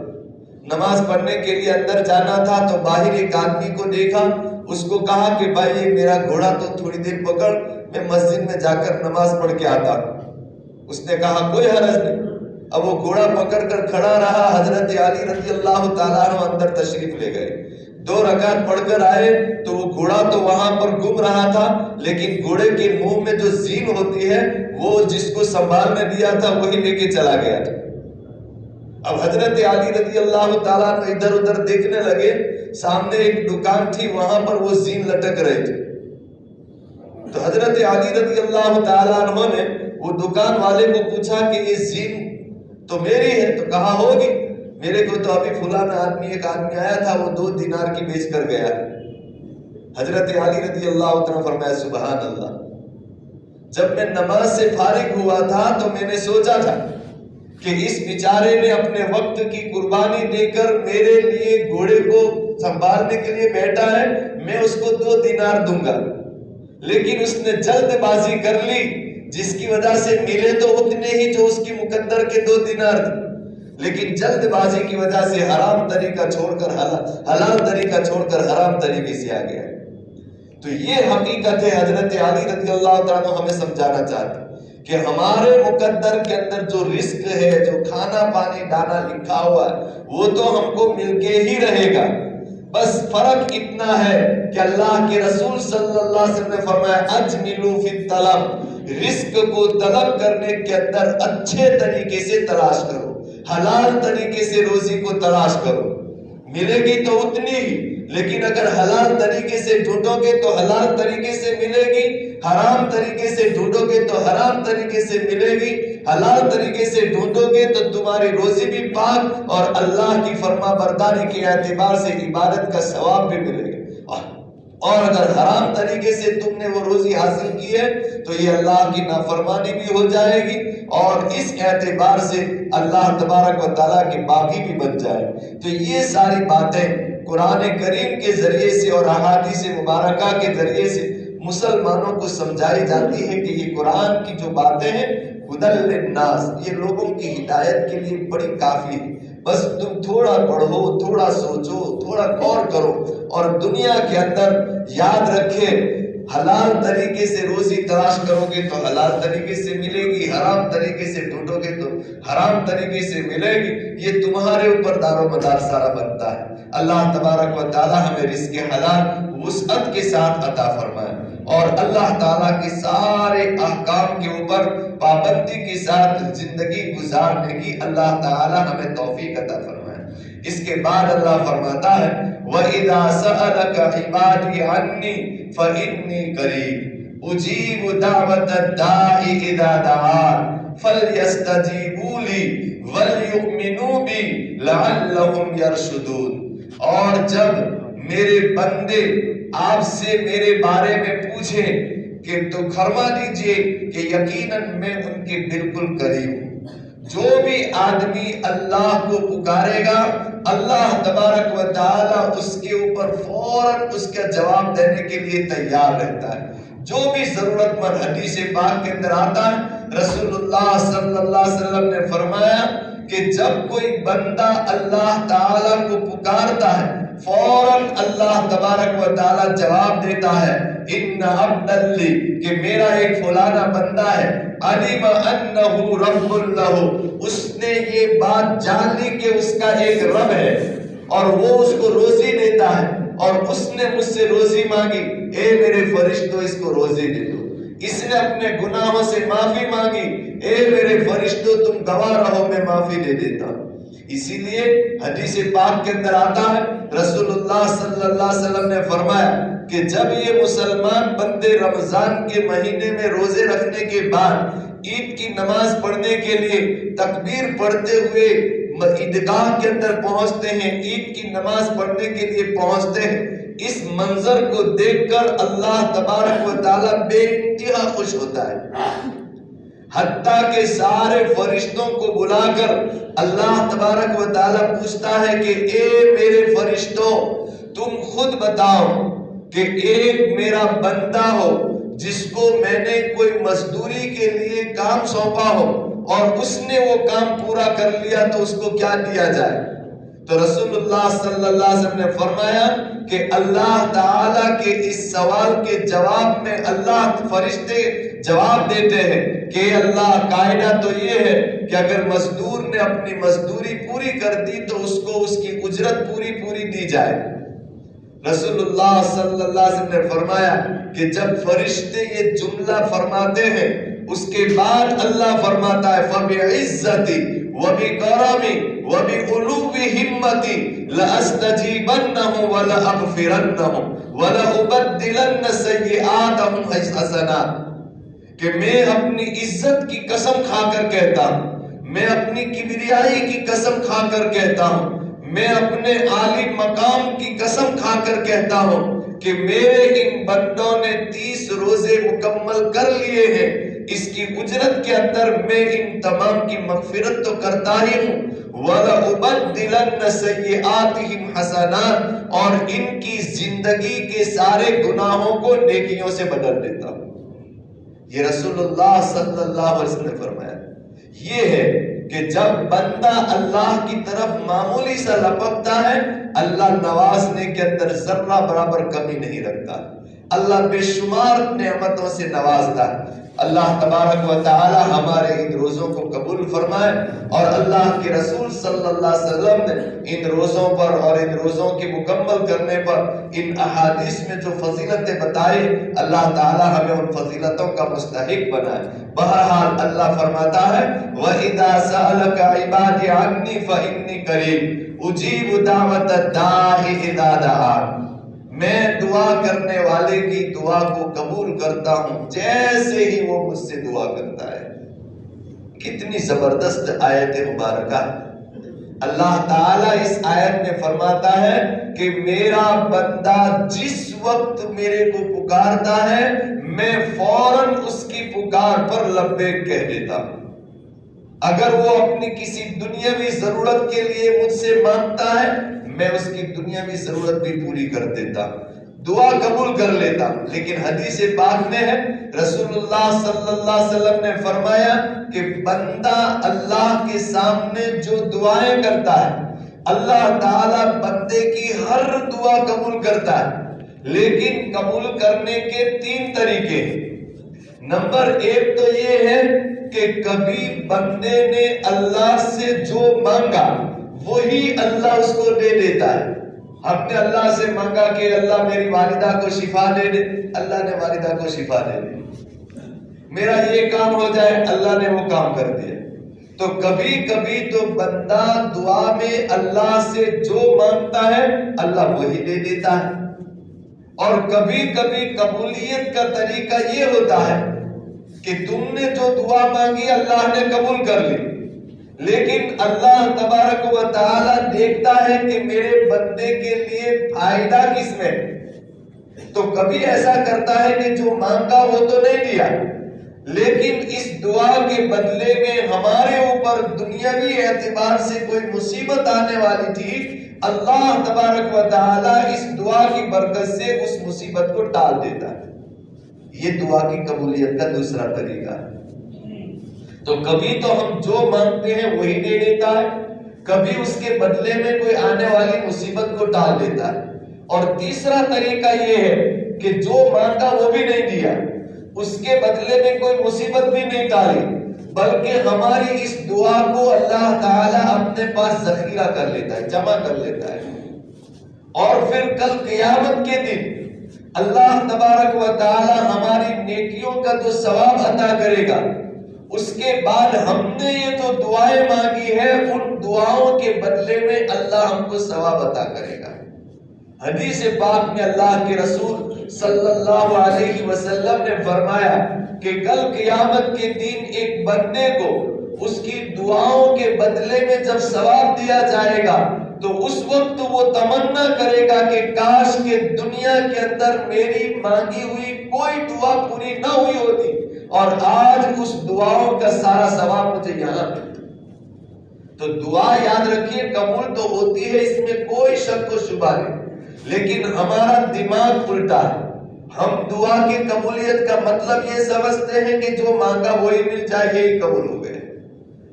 نماز پڑھنے کے لیے اندر جانا تھا تو باہر ایک آدمی کو دیکھا، اس کو کہا کہ بھائی میرا گھوڑا تو تھوڑی دیر پکڑ، میں مسجد میں جا کر نماز پڑھ کے آتا۔ اس نے کہا کوئی حرج نہیں۔ اب وہ گھوڑا پکڑ کر کھڑا رہا، حضرت علی رضی اللہ تعالیٰ عنہ اندر تشریف لے گئے، 2 رکعت پڑھ کر آئے تو وہ گھوڑا تو وہاں پر گھوم رہا تھا، لیکن گھوڑے کے منہ میں جو زین ہوتی ہے وہ جس کو سنبھالنے دیا تھا وہی لے کے چلا گیا تھا۔ اب حضرت علی رضی اللہ تعالیٰ عنہ ادھر ادھر دیکھنے لگے، سامنے ایک دکان تھی، وہاں پر وہ زین لٹک رہے تھے۔ تو حضرت علی رضی اللہ تعالیٰ عنہ نے وہ دکان والے کو پوچھا کہ یہ زین تو میری ہے، تو کہا ہوگی، میرے کو تو ابھی فلانا ایک آدمی آیا تھا، وہ 2 دینار کی بیچ کر گیا۔ حضرت علی رضی اللہ عنہ فرمایا سبحان اللہ، جب میں نماز سے فارغ ہوا تھا تو میں نے سوچا تھا کہ اس بیچارے نے اپنے وقت کی قربانی دے کر میرے لیے گھوڑے کو سنبھالنے کے لیے بیٹھا ہے، میں اس کو 2 دینار دوں گا، لیکن اس نے جلد بازی کر لی، جس کی وجہ سے ملے تو اتنے ہی جو اس کی مقدر کے 2 دینار تھے، لیکن جلد بازی کی وجہ سے حرام طریقہ چھوڑ کر حلال طریقہ چھوڑ کر حرام طریقے سے آ گیا۔ تو یہ حقیقت ہے، حضرت علی رضی اللہ تعالیٰ ہمیں سمجھانا چاہتے کہ ہمارے مقدر کے اندر جو رزق ہے، جو کھانا پانی دانا لکھا ہوا ہے، وہ تو ہم کو مل کے ہی رہے گا، بس فرق اتنا ہے کہ اللہ کے رسول صلی اللہ علیہ وسلم نے فرمایا اجملوا فی الطلب، رزق کو طلب کرنے کے اندر اچھے طریقے سے تلاش کرو، حلال طریقے سے روزی کو تلاش کرو، ملے گی تو اتنی ہی، لیکن اگر حلال طریقے سے ڈھونڈو گے تو حلال طریقے سے ملے گی، حرام طریقے سے ڈھونڈو گے تو حرام طریقے سے ملے گی، حلال طریقے سے ڈھونڈو گے تو تمہاری روزی بھی پاک اور اللہ کی فرما برداری کے اعتبار سے عبادت کا ثواب بھی ملے گا، اور اگر حرام طریقے سے تم نے وہ روزی حاصل کی ہے تو یہ اللہ کی نافرمانی بھی ہو جائے گی اور اس اعتبار سے اللہ تبارک و تعالیٰ کی باغی بھی بن جائے۔ تو یہ ساری باتیں قرآن کریم کے ذریعے سے اور احادیث مبارکہ کے ذریعے سے مسلمانوں کو سمجھائی جاتی ہے کہ یہ قرآن کی جو باتیں ہیں ہدی للناس، یہ لوگوں کی ہدایت کے لیے بڑی کافی ہے، بس تم تھوڑا پڑھو، تھوڑا سوچو، تھوڑا غور کرو، اور دنیا کے اندر یاد رکھے حلال طریقے سے روزی تلاش کرو گے تو حلال طریقے سے ملے گی، حرام طریقے سے ڈھونڈو گے تو حرام طریقے سے ملے گی، یہ تمہارے اوپر دار و مدار سارا بنتا ہے۔ اللہ تبارک و تعالی ہمیں رزق حلال وسعت کے ساتھ عطا فرمائے اور اللہ تعالیٰ کے سارے احکام کے اوپر پابندی کے ساتھ زندگی گزارنے کی اللہ تعالیٰ ہمیں توفیق عطا فرمائے۔ اس کے بعد اللہ فرماتا ہے وَإِذَا سَأَلَكَ عِبَادِي عَنِّي فَإِنِّي قَرِيبٌ أُجِيبُ دَعْوَةَ الدَّاعِ إِذَا دَعَانِ فَلْيَسْتَجِيبُوا لِي وَلْيُؤْمِنُوا بِي لَعَلَّهُمْ يَرْشُدُونَ۔ اور جب میرے بندے آپ سے میرے بارے میں پوچھیں کہ تو فرما دیجئے کہ یقیناً میں ان کے بالکل قریب ہوں۔ جو بھی آدمی اللہ کو پکارے گا اللہ تبارک و تعالی اس کے اوپر فوراً اس کا جواب دینے کے لیے تیار رہتا ہے۔ جو بھی ضرورت مند حدیث پاک کے اندر آتا ہے، رسول اللہ صلی اللہ علیہ وسلم نے فرمایا کہ جب کوئی بندہ اللہ تعالیٰ کو پکارتا ہے فوراً اللہ تبارک و تعالیٰ جواب دیتا ہے ان عبد لی، کہ میرا ایک فلانا بندہ ہے، علم انہ رب لہ، اس نے یہ بات جان لی کہ اس کا ایک رب ہے اور وہ اس کو روزی دیتا ہے، اور اس نے مجھ سے روزی مانگی، اے میرے فرشتوں اس کو روزی دے دو۔ اس نے اپنے گناہوں سے معافی مانگی، اے میرے فرشتوں تم گواہ رہو میں معافی دے دیتا ہوں۔ اسی لیے حدیث پاک کے اندر آتا ہے رسول اللہ صلی اللہ علیہ وسلم نے فرمایا کہ جب یہ مسلمان بندے رمضان کے مہینے میں روزے رکھنے کے بعد عید کی نماز پڑھنے کے لیے تکبیر پڑھتے ہوئے عیدگاہ کے اندر پہنچتے ہیں، عید کی نماز پڑھنے کے لیے پہنچتے ہیں، اس منظر کو دیکھ کر اللہ تبارک و تعالیٰ بے انتہا خوش ہوتا ہے، حتیٰ کہ سارے فرشتوں کو بلا کر اللہ تبارک و تعالیٰ پوچھتا ہے کہ اے میرے فرشتوں تم خود بتاؤ کہ ایک میرا بندہ ہو جس کو میں نے کوئی مزدوری کے لیے کام سونپا ہو اور اس نے وہ کام پورا کر لیا تو اس کو کیا دیا جائے؟ تو رسول اللہ صلی اللہ علیہ وسلم نے فرمایا کہ اللہ تعالیٰ کے اس سوال کے جواب میں اللہ فرشتے جواب دیتے ہیں کہ اللہ قاعدہ تو یہ ہے کہ اگر مزدور نے اپنی مزدوری پوری کر دی تو اس کو اس کی اجرت پوری دی جائے۔ رسول اللہ صلی اللہ علیہ وسلم نے فرمایا کہ جب فرشتے یہ جملہ فرماتے ہیں اس کے بعد اللہ فرماتا ہے فَبِعِزَّتِي وَبِكَرَمِي وَبِعُلُوِّ ہِمَّتِي لَأَسْتَجِيبَنَّهُمْ وَلَأَغْفِرَنَّهُمْ وَلَأُبَدِّلَنَّ سَيِّئَاتَهُمْ حَسَنَاتٍ کہ میں اپنی عزت کی قسم کھا کر کہتا ہوں، میں اپنی کبریائی کی قسم کھا کر کہتا ہوں، میں اپنے عالی مقام کی قسم کھا کر کہتا ہوں کہ میرے ان بندوں نے 30 روزے مکمل کر لیے ہیں، اس کی اجرت کے اندر میں ان تمام کی مغفرت تو کرتا ہی ہوں، وَلَأُبَدِّلَنَّ سَيِّئَاتِهِمْ حَسَنَاتٍ اور ان کی زندگی کے سارے گناہوں کو نیکیوں سے بدل دیتا ہوں۔ یہ رسول اللہ صلی اللہ علیہ وسلم نے فرمایا۔ یہ ہے کہ جب بندہ اللہ کی طرف معمولی سا لپکتا ہے اللہ نوازنے کے اندر ذرہ برابر کمی نہیں رکھتا، اللہ بے شمار نعمتوں سے نوازتا ہے۔ اللہ تبارک و تعالی ہمارے ان روزوں کو قبول فرمائے، اور اللہ کے رسول صلی اللہ علیہ وسلم نے ان روزوں پر اور ان روزوں کے مکمل کرنے پر ان احادیث میں جو فضیلتیں بتائی اللہ تعالی ہمیں ان فضیلتوں کا مستحق بنائے۔ بہرحال اللہ فرماتا ہے وَإِذَا سَأَلَكَ عِبَادِي عَنِّي فَإِنِّي قَرِيبٌ أُجِيبُ دَعْوَةَ الدَّاعِ إِذَا دَعَانِ میں دعا کرنے والے کی دعا کو قبول کرتا ہوں جیسے ہی وہ مجھ سے دعا کرتا ہے۔ کتنی زبردست آیت مبارکہ۔ اللہ تعالیٰ اس آیت میں فرماتا ہے کہ میرا بندہ جس وقت میرے کو پکارتا ہے میں فوراً اس کی پکار پر لبیک کہہ دیتا ہوں۔ اگر وہ اپنی کسی دنیاوی ضرورت کے لیے مجھ سے مانگتا ہے میں اس کی دنیاوی ضرورت بھی پوری کر دیتا ہوں، دعا قبول کر لیتا ہوں۔ لیکن حدیث پاک میں ہے رسول اللہ صلی اللہ علیہ وسلم نے فرمایا کہ بندہ اللہ کے سامنے جو دعائیں کرتا ہے اللہ تعالیٰ بندے کی ہر دعا قبول کرتا ہے، لیکن قبول کرنے کے 3 طریقے ہیں۔ نمبر 1 تو یہ ہے کہ کبھی بندے نے اللہ سے جو مانگا وہی اللہ اس کو دے دیتا ہے۔ ہم نے اللہ سے مانگا کہ اللہ میری والدہ کو شفا دے دے، اللہ نے والدہ کو شفا دے دی۔ میرا یہ کام ہو جائے، اللہ نے وہ کام کر دیا۔ تو کبھی کبھی تو بندہ دعا میں اللہ سے جو مانگتا ہے اللہ وہی دے دیتا ہے، اور کبھی کبھی قبولیت کا طریقہ یہ ہوتا ہے کہ تم نے جو دعا مانگی اللہ نے قبول کر لی، لیکن اللہ تبارک و تعالی دیکھتا ہے کہ میرے بندے کے لیے فائدہ کس میں، تو کبھی ایسا کرتا ہے کہ جو مانگا وہ تو نہیں دیا، لیکن اس دعا کے بدلے میں ہمارے اوپر دنیاوی اعتبار سے کوئی مصیبت آنے والی تھی، اللہ تبارک و تعالی اس دعا کی برکت سے اس مصیبت کو ٹال دیتا ہے۔ یہ دعا کی قبولیت کا دوسرا طریقہ ہے۔ تو کبھی تو ہم جو مانگتے ہیں وہی دے دیتا ہے، کبھی اس کے بدلے میں کوئی آنے والی مصیبت کو ٹال دیتا ہے، اور تیسرا طریقہ یہ ہے کہ جو مانگا وہ بھی نہیں دیا، اس کے بدلے میں کوئی مصیبت بھی نہیں ٹالی، بلکہ ہماری اس دعا کو اللہ تعالیٰ اپنے پاس ذخیرہ کر لیتا ہے، جمع کر لیتا ہے، اور پھر کل قیامت کے دن اللہ تبارک و تعالیٰ ہماری نیکیوں کا جو ثواب عطا کرے گا، اس کے بعد ہم نے یہ جو دعائیں مانگی ہے ان دعاؤں کے بدلے میں اللہ ہم کو ثواب عطا کرے گا۔ حدیث پاک میں اللہ کے رسول صلی اللہ علیہ وسلم نے فرمایا کہ کل قیامت کے دن ایک بندے کو اس کی دعاؤں کے بدلے میں جب ثواب دیا جائے گا تو اس وقت وہ تمنا کرے گا کہ کاش کہ دنیا کے اندر میری مانگی ہوئی کوئی دعا پوری نہ ہوئی ہوتی اور آج اس دعاؤں کا سارا ثواب مجھے یہاں ملتا۔ تو دعا یاد رکھیے قبول تو ہوتی ہے، اس میں کوئی شک و شبہ نہیں، لیکن ہمارا دماغ الٹا ہے۔ ہم دعا کی قبولیت کا مطلب یہ سمجھتے ہیں کہ جو مانگا وہی مل جائے، یہی قبول ہو گئے،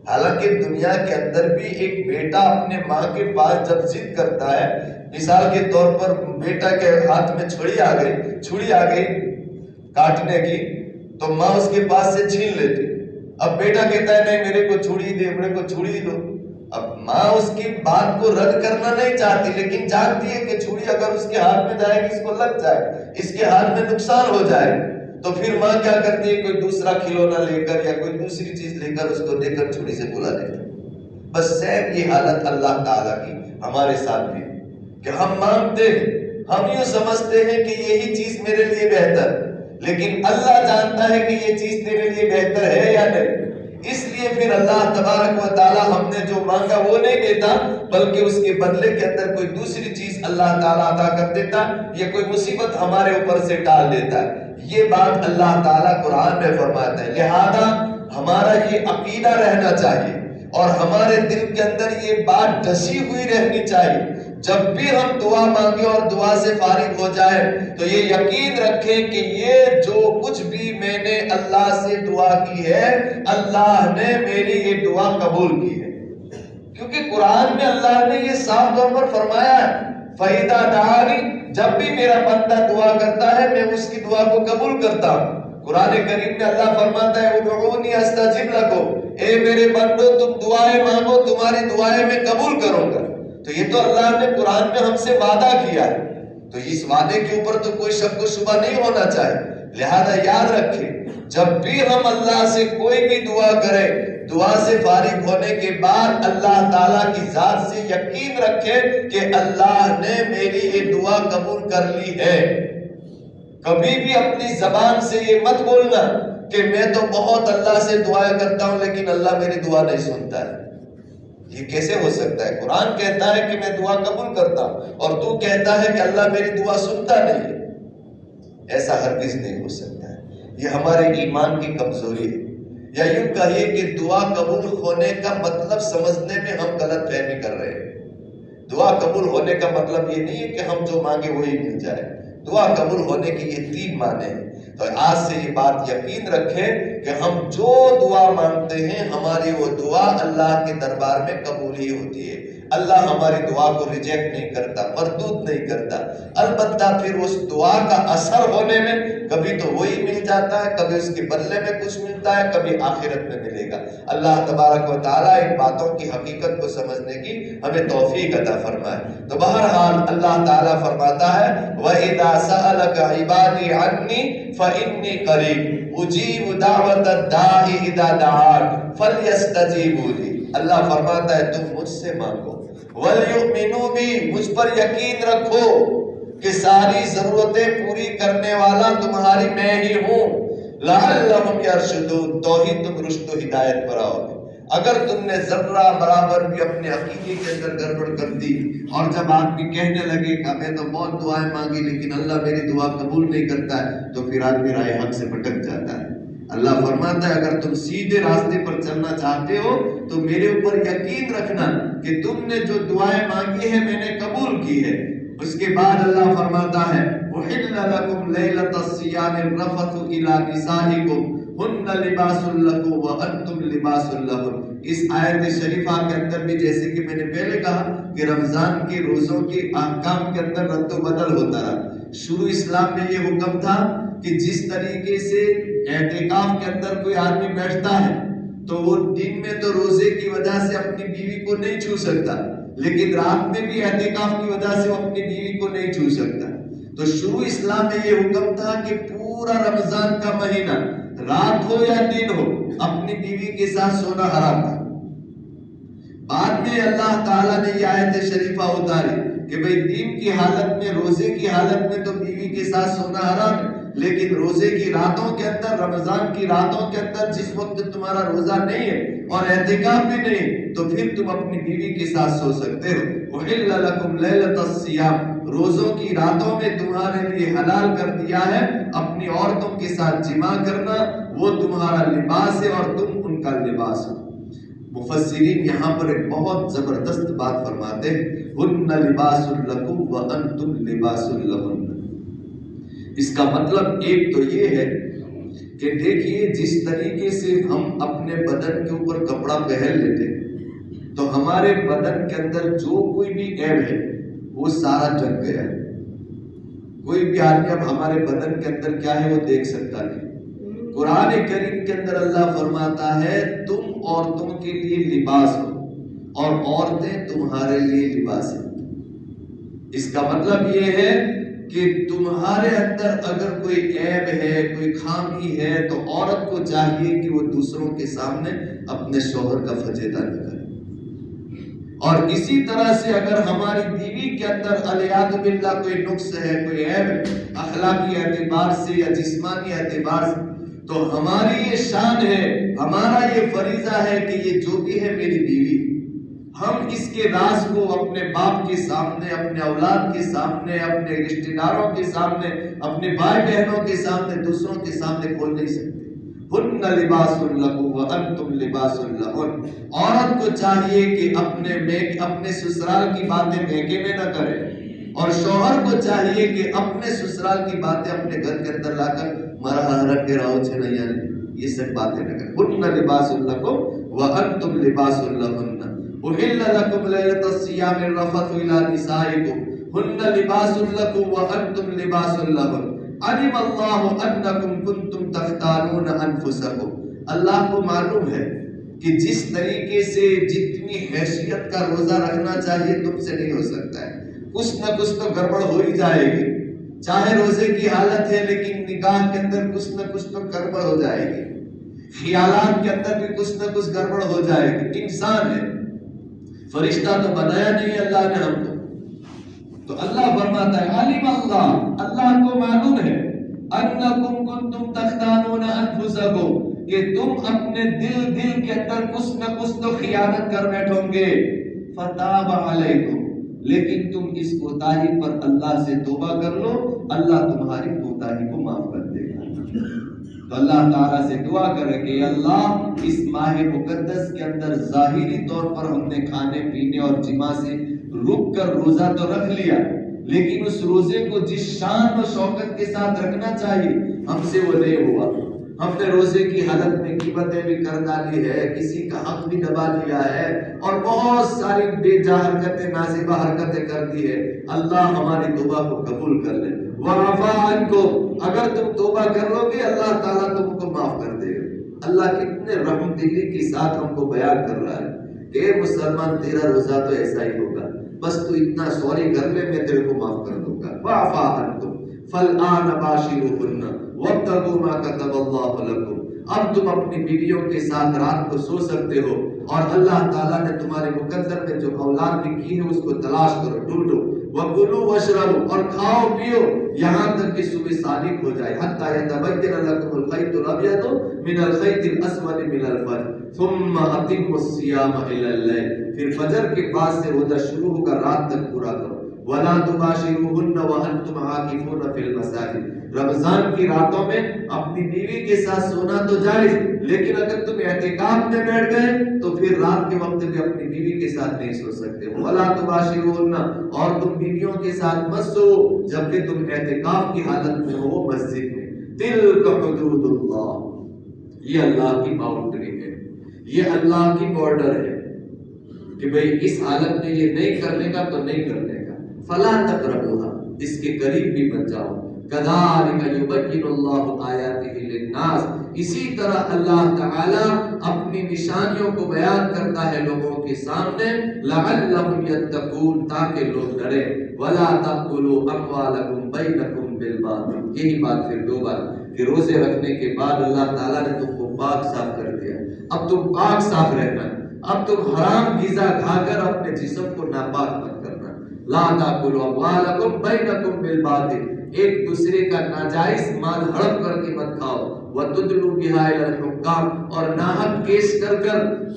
حالانکہ دنیا کے اندر بھی ایک بیٹا اپنے ماں کے پاس جب ضد کرتا ہے، مثال کے طور پر بیٹا کے ہاتھ میں چھڑی آ گئی کاٹنے کی، تو ماں اس کے پاس سے چھین لیتی۔ اب بیٹا کہتا ہے نہیں میرے کو چھڑی دے، میرے کو چھڑی دو۔ اب ماں اس کی بات کو رد کرنا نہیں چاہتی، لیکن جانتی ہے کہ چھڑی اگر اس کے ہاتھ میں جائے گی اس کو لگ جائے، اس کے ہاتھ میں نقصان ہو جائے، تو پھر ماں کیا کرتی ہے، کوئی دوسرا کھلونا لے کر یا کوئی دوسری چیز لے کر اس کو دے کر چھڑی سے بلا دیتی۔ بس سیم یہ حالت اللہ تعالیٰ کی ہمارے ساتھ بھی کہ ہم مانگتے ہیں، ہم یوں سمجھتے ہیں کہ یہی چیز میرے لیے بہتر، لیکن اللہ جانتا ہے کہ یہ چیز تیرے لیے بہتر ہے یا نہیں۔ اس لیے پھر اللہ تبارک و تعالی ہم نے جو مانگا وہ نہیں دیتا، بلکہ اس کے بدلے کے اندر کوئی دوسری چیز اللہ تعالیٰ عطا کر دیتا یا کوئی مصیبت ہمارے اوپر سے ٹال دیتا ہے۔ یہ بات اللہ تعالیٰ قرآن میں فرماتا ہے، لہذا ہمارا یہ عقیدہ رہنا چاہیے اور ہمارے دل کے اندر یہ بات ڈسی ہوئی رہنی چاہیے، جب بھی ہم دعا مانگیں اور دعا سے فارغ ہو جائیں تو یہ یقین رکھیں کہ یہ جو کچھ بھی میں نے اللہ سے دعا کی ہے، اللہ نے میری یہ دعا قبول کی ہے، کیونکہ قرآن میں اللہ نے یہ صاف طور پر فرمایا ہے، فَإِذَا دَعَانِي، جب بھی میرا بندہ دعا کرتا ہے میں اس کی دعا کو قبول کرتا ہوں۔ قرآن کریم میں اللہ فرماتا ہے ادعونی استجب لکم، اے میرے بندو تم دعائیں مانگو تمہاری دعائیں میں قبول کروں گا۔ تو یہ تو اللہ نے قرآن میں ہم سے وعدہ کیا ہے، تو اس وعدے کے اوپر تو کوئی شک و شبہ نہیں ہونا چاہیے۔ لہذا یاد رکھیں، جب بھی ہم اللہ سے کوئی بھی دعا کریں، دعا سے فارغ ہونے کے بعد اللہ تعالیٰ کی ذات سے یقین رکھیں کہ اللہ نے میری یہ دعا قبول کر لی ہے۔ کبھی بھی اپنی زبان سے یہ مت بولنا کہ میں تو بہت اللہ سے دعائیں کرتا ہوں لیکن اللہ میری دعا نہیں سنتا ہے۔ یہ کیسے ہو سکتا ہے؟ قرآن کہتا ہے کہ میں دعا قبول کرتا ہوں اور تو کہتا ہے کہ اللہ میری دعا سنتا نہیں ہے۔ ایسا ہرگز نہیں ہو سکتا ہے، یہ ہمارے ایمان کی کمزوری ہے، یا یوں کہیے کہ دعا قبول ہونے کا مطلب سمجھنے میں ہم غلط فہمی کر رہے ہیں۔ دعا قبول ہونے کا مطلب یہ نہیں ہے کہ ہم جو مانگے وہی مل جائے۔ دعا قبول ہونے کی یہ 3 معنی ہیں۔ تو آج سے یہ بات یقین رکھیں کہ ہم جو دعا مانگتے ہیں ہماری وہ دعا اللہ کے دربار میں قبول ہی ہوتی ہے۔ اللہ ہماری دعا کو ریجیکٹ نہیں کرتا، مردود نہیں کرتا، البتہ پھر اس دعا کا اثر ہونے میں کبھی تو وہی مل جاتا ہے، کبھی اس کے بدلے میں کچھ ملتا ہے، کبھی آخرت میں ملے گا۔ اللہ تبارک و تعالیٰ ان باتوں کی حقیقت کو سمجھنے کی ہمیں توفیق عطا فرمائے۔ تو بہرحال اللہ تعالیٰ فرماتا ہے وَإِذَا سَأَلَكَ عِبَادِي عَنِّي فَإِنِّي قَرِيبٌ أُجِيبُ دَعْوَةَ الدَّاعِ إِذَا دَعَانِ فَلْيَسْتَجِيبُوا لِي۔ اللہ فرماتا ہے تم مجھ سے مانگو، وَلْيُؤْمِنُوا بِي، مجھ پر یقین رکھو کہ ساری ضرورتیں پوری کرنے والا تمہاری میں ہی ہوں، لَعَلَّهُمْ يَرْشُدُونَ، تو ہی تم رشد و ہدایت پر آؤ گے۔ اگر تم نے ذرہ برابر بھی اپنے عقیدے کے اندر گڑبڑ کر دی اور جب آدمی کہنے لگے کہ میں تو بہت دعائیں مانگی لیکن اللہ میری دعا قبول نہیں کرتا ہے، تو پھر آدمی رائے حق سے بھٹک جاتا ہے۔ اللہ فرماتا ہے اگر تم سیدھے راستے پر چلنا چاہتے ہو تو میرے اوپر یقین رکھنا کہ تم نے جو دعائیں مانگی ہیں میں نے قبول کی ہے۔ اس کے بعد اللہ فرماتا ہے وَحِلَّ لَكُمْ لَيْلَةَ الصِّيَامِ الرَّفَثُ إِلَىٰ نِسَائِكُمْ هُنَّ لِبَاسٌ لَكُمْ وَأَنْتُمْ لِبَاسٌ لَهُنَّ۔ اس آیت شریفہ کے اندر بھی جیسے کہ میں نے پہلے کہا کہ رمضان کے روزوں کے احکام کے اندر رد و بدل ہوتا رہا۔ شروع اسلام میں یہ حکم تھا کہ جس طریقے سے اعتکاف کے اندر کوئی آدمی بیٹھتا ہے تو وہ دن میں تو روزے کی وجہ سے اپنی بیوی کو نہیں چھو سکتا، لیکن رات میں بھی اعتکاف کی وجہ سے وہ اپنی بیوی کو نہیں چھو سکتا۔ تو شروع اسلام میں یہ حکم تھا کہ پورا رمضان کا مہینہ رات ہو یا دن ہو اپنی بیوی کے ساتھ سونا حرام تھا۔ بعد میں اللہ تعالیٰ نے یہ آیت شریفہ اتاری کہ بھئی دن کی حالت میں، روزے کی حالت میں تو بیوی کے ساتھ سونا حرام ہے، لیکن روزے کی راتوں کے اندر، رمضان کی راتوں کے اندر جس وقت تمہارا روزہ نہیں ہے اور اعتکاف بھی نہیں تو پھر تم اپنی بیوی کے ساتھ سو سکتے ہو۔ وَحِلَّ لَكُمْ لَيْلَةَ الصِّيَامِ، روزوں کی راتوں میں تمہارے لیے حلال کر دیا ہے اپنی عورتوں کے ساتھ جماع کرنا، وہ تمہارا لباس ہے اور تم ان کا لباس ہو۔ مفسرین یہاں پر ایک بہت زبردست بات فرماتے ہیں هُنَّ لِبَاسٌ لَكُمْ وَأَنْتُمْ لِبَاسٌ لَهُنَّ۔ اس کا مطلب ایک تو یہ ہے کہ دیکھیے جس طریقے سے ہم اپنے بدن کے اوپر کپڑا پہن لیتے تو ہمارے بدن کے اندر جو کوئی بھی عیب ہے وہ سارا ڈھک گیا ہے. کوئی بھی آدمی اب ہمارے بدن کے اندر کیا ہے وہ دیکھ سکتا نہیں. قرآن کریم کے اندر اللہ فرماتا ہے تم عورتوں کے لیے لباس ہو اور عورتیں تمہارے لیے لباس ہیں. اس کا مطلب یہ ہے کہ تمہارے اندر اگر کوئی عیب ہے کوئی خامی ہے تو عورت کو چاہیے کہ وہ دوسروں کے سامنے اپنے شوہر کا فجیدہ نہ کرے. اور اسی طرح سے اگر ہماری بیوی کے اندر علیاذ باللہ کوئی نقص ہے کوئی عیب ہے اخلاقی اعتبار سے یا جسمانی اعتبار سے تو ہماری یہ شان ہے ہمارا یہ فریضہ ہے کہ یہ جو بھی ہے میری بیوی ہم اس کے راز کو اپنے باپ کے سامنے اپنے اولاد کے سامنے اپنے رشتہ داروں کے سامنے اپنے بھائی بہنوں کے سامنے دوسروں کے سامنے کھول نہیں سکتے. ہن لباس لکم وانتم لباس لہن. عورت کو چاہیے کہ اپنے سسرال کی باتیں میکے میں نہ کرے اور شوہر کو چاہیے کہ اپنے سسرال کی باتیں اپنے گھر کے اندر لا کر مرا کے راؤ چھے نہیں یعنی یہ سب باتیں نہ کرے. ہن لباس لکم وانتم لباس لہن. احل لکم لیلۃ الصیام الرفث الی نسائکم ہن لباس لکم وانتم لباس لہن. علم اللہ انکم کنتم تختانون انفسکم. اللہ کو معلوم ہے کہ جس طریقے سے جتنی حیثیت کا روزہ رکھنا چاہیے تم سے نہیں ہو سکتا ہے. کچھ نہ کچھ تو گڑبڑ ہو ہی جائے گی. چاہے روزے کی حالت ہے لیکن نگاہ کے اندر کچھ نہ کچھ تو گڑبڑ ہو جائے گی. خیالات کے اندر بھی کچھ نہ کچھ گڑبڑ ہو جائے گی. انسان ہے فرشتہ تو بنایا نہیں اللہ نے ہم کو. تو اللہ فرماتا ہے علم اللہ کو معلوم ہے انکم کنتم تختانون انفسکم کہ تم اپنے دل کے اندر کچھ نہ کچھ تو خیانت کر بیٹھو گے. فتاب علیکم لیکن تم اس کوتاہی پر اللہ سے توبہ کر لو اللہ تمہاری کوتاہی کو معاف کر دے گا. تو اللہ تعالیٰ سے دعا کرے کہ اللہ اس ماہ مقدس کے اندر ظاہری طور پر ہم نے کھانے پینے اور جماع سے رک کر روزہ تو رکھ لیا لیکن اس روزے کو جس شان و شوکت کے ساتھ رکھنا چاہیے ہم سے وہ نہیں ہوا. ہم نے روزے کی حالت میں غیبتیں بھی کر ڈالی ہے کسی کا حق بھی دبا لیا ہے اور بہت ساری بے جا حرکتیں نازیبہ حرکتیں کر دی ہے. اللہ ہماری توبہ کو قبول کر لے. وعفا عنکم اگر تم توبہ کر لو گے اللہ تعالیٰ تم کو معاف کر دے گا. اللہ کتنے رحم دلی کے ساتھ ہم کو بیان کر رہا ہے کہ اے مسلمان تیرا روزہ تو ایسا ہی ہوگا بس تو اتنا سوری کر لے میں تیرے کو معاف کر دوں گا. وعفا عنکم فالآن باشروہن وابتغوا ما کتب اللہ لکم. اب تم اپنی بیویوں کے ساتھ رات کو سو سکتے ہو اور اللہ تعالیٰ نے تمہارے مقدر میں جو اولاد بھی کی ہے اس کو تلاش کرو ڈھونڈو. وَكُلُوا وَاشْرَبُوا اور کھاؤ پیو یہاں تک کہ صبح صادق ہو جائے. حَتَّى يَتَبَيَّنَ لَكُمُ الْخَيْطُ الْأَبْيَضُ مِنَ الْخَيْطِ الْأَسْوَدِ مِنَ الْفَجْرِ ثُمَّ أَتِمُّوا الصِّيَامَ إِلَى اللَّيْلِ. پھر فجر کے بعد سے روزہ شروع ہوگا رات تک پورا کرو. وَلَا تُبَاشِرُوهُنَّ وَأَنْتُمْ عَاكِفُونَ فِي الْمَسَاجِدِ. رمضان کی راتوں میں اپنی بیوی کے ساتھ سونا تو جائز لیکن اگر تم اعتکاف میں بیٹھ گئے تو پھر رات کے وقت بھی اپنی بیوی کے ساتھ نہیں سو سکتے. وَلَا تُبَاشِرُوهُنَّ اور تم بیویوں کے ساتھ مت سو جبکہ تم اعتکاف کی حالت میں ہو مسجد میں. تِلْكَ حُدُودُ اللَّهِ یہ اللہ کی باؤنڈری ہے یہ اللہ کی بارڈر ہے کہ بھئی اس حالت میں یہ نہیں کرنے کا تو نہیں کرنے کا. فَلَا تَقْرَبُوهَا اس کے قریب بھی مت جاؤ. كَذَلِكَ يُبَيِّنُ اللَّهُ آيَاتِهِ لِلنَّاسِ اسی طرح اللہ تعالی اپنی نشانیوں کو بیان کرتا ہے لوگوں کے سامنے لعلهم يتقون تاکہ لوگ ڈرے. وَلَا تَأْكُلُوا أَمْوَالَكُمْ بَيْنَكُمْ بِالْبَاطِلِ یہی بات پھر دو بار کہ روزے رکھنے کے بعد اللہ تعالیٰ نے تم کو پاک صاف کر دیا. اب تم پاک صاف رہنا. اب تم حرام غذا کھا کر اپنے جسم کو ناپاک مت کرنا. لا تأكلوا أموالكم بينكم بالباطل ایک دوسرے کا ناجائز مال ہڑپ کر کے مت کھاؤ. وَتُدْلُوا بِهَا إِلَى الْحُكَّامِ اور ناحق کیس کر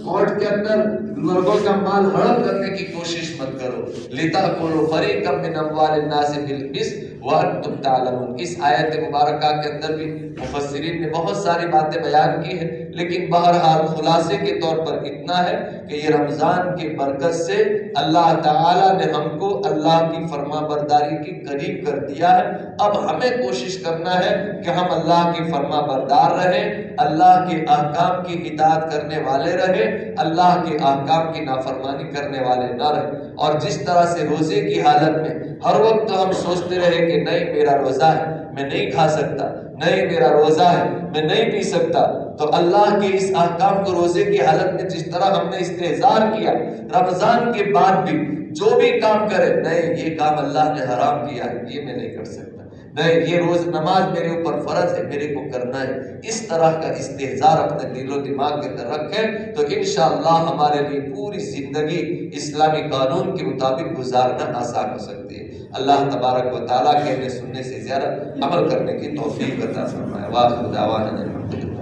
کورٹ کے اندر لوگوں کا مال ہڑپ کرنے کی کوشش مت کرو. لِتَأْكُلُوا فَرِيقًا مِنْ أَمْوَالِ النَّاسِ بِالْإِثْمِ وَأَنْتُمْ تَعْلَمُونَ. اس آیت مبارکہ کے اندر بھی مفسرین نے بہت ساری باتیں بیان کی ہیں لیکن بہرحال خلاصے کے طور پر اتنا ہے کہ یہ رمضان کی برکت سے اللہ تعالیٰ نے ہم کو اللہ کی فرما برداری کی قریب کر دیا ہے۔ اب ہمیں کوشش کرنا ہے کہ ہم اللہ کی فرما بردار رہیں، اللہ کے احکام کی اطاعت کرنے والے رہیں، اللہ کے احکام کی نافرمانی کرنے والے نہ رہیں۔ اور جس طرح سے روزے کی حالت میں ہر وقت ہم سوچتے رہے کہ نہیں میرا روزہ ہے میں نہیں کھا سکتا، نہیں میرا روزہ ہے میں نہیں پی سکتا، تو اللہ کے اس احکام کو روزے کی حالت میں جس طرح ہم نے استحضار کیا، رمضان کے بعد بھی جو بھی کام کرے نہیں یہ کام اللہ نے حرام کیا ہے یہ میں نہیں کر سکتا، نہیں یہ روز نماز میرے اوپر فرض ہے میرے کو کرنا ہے، اس طرح کا استحضار اپنے دل و دماغ کے اندر رکھیں تو انشاءاللہ ہمارے لیے پوری زندگی اسلامی قانون کے مطابق گزارنا آسان ہو سکتی ہے۔ اللہ تبارک و تعالیٰ کہنے سننے سے زیادہ عمل کرنے کی توفیق عطا فرمائے۔ وآخر دعوانا الحمدللہ۔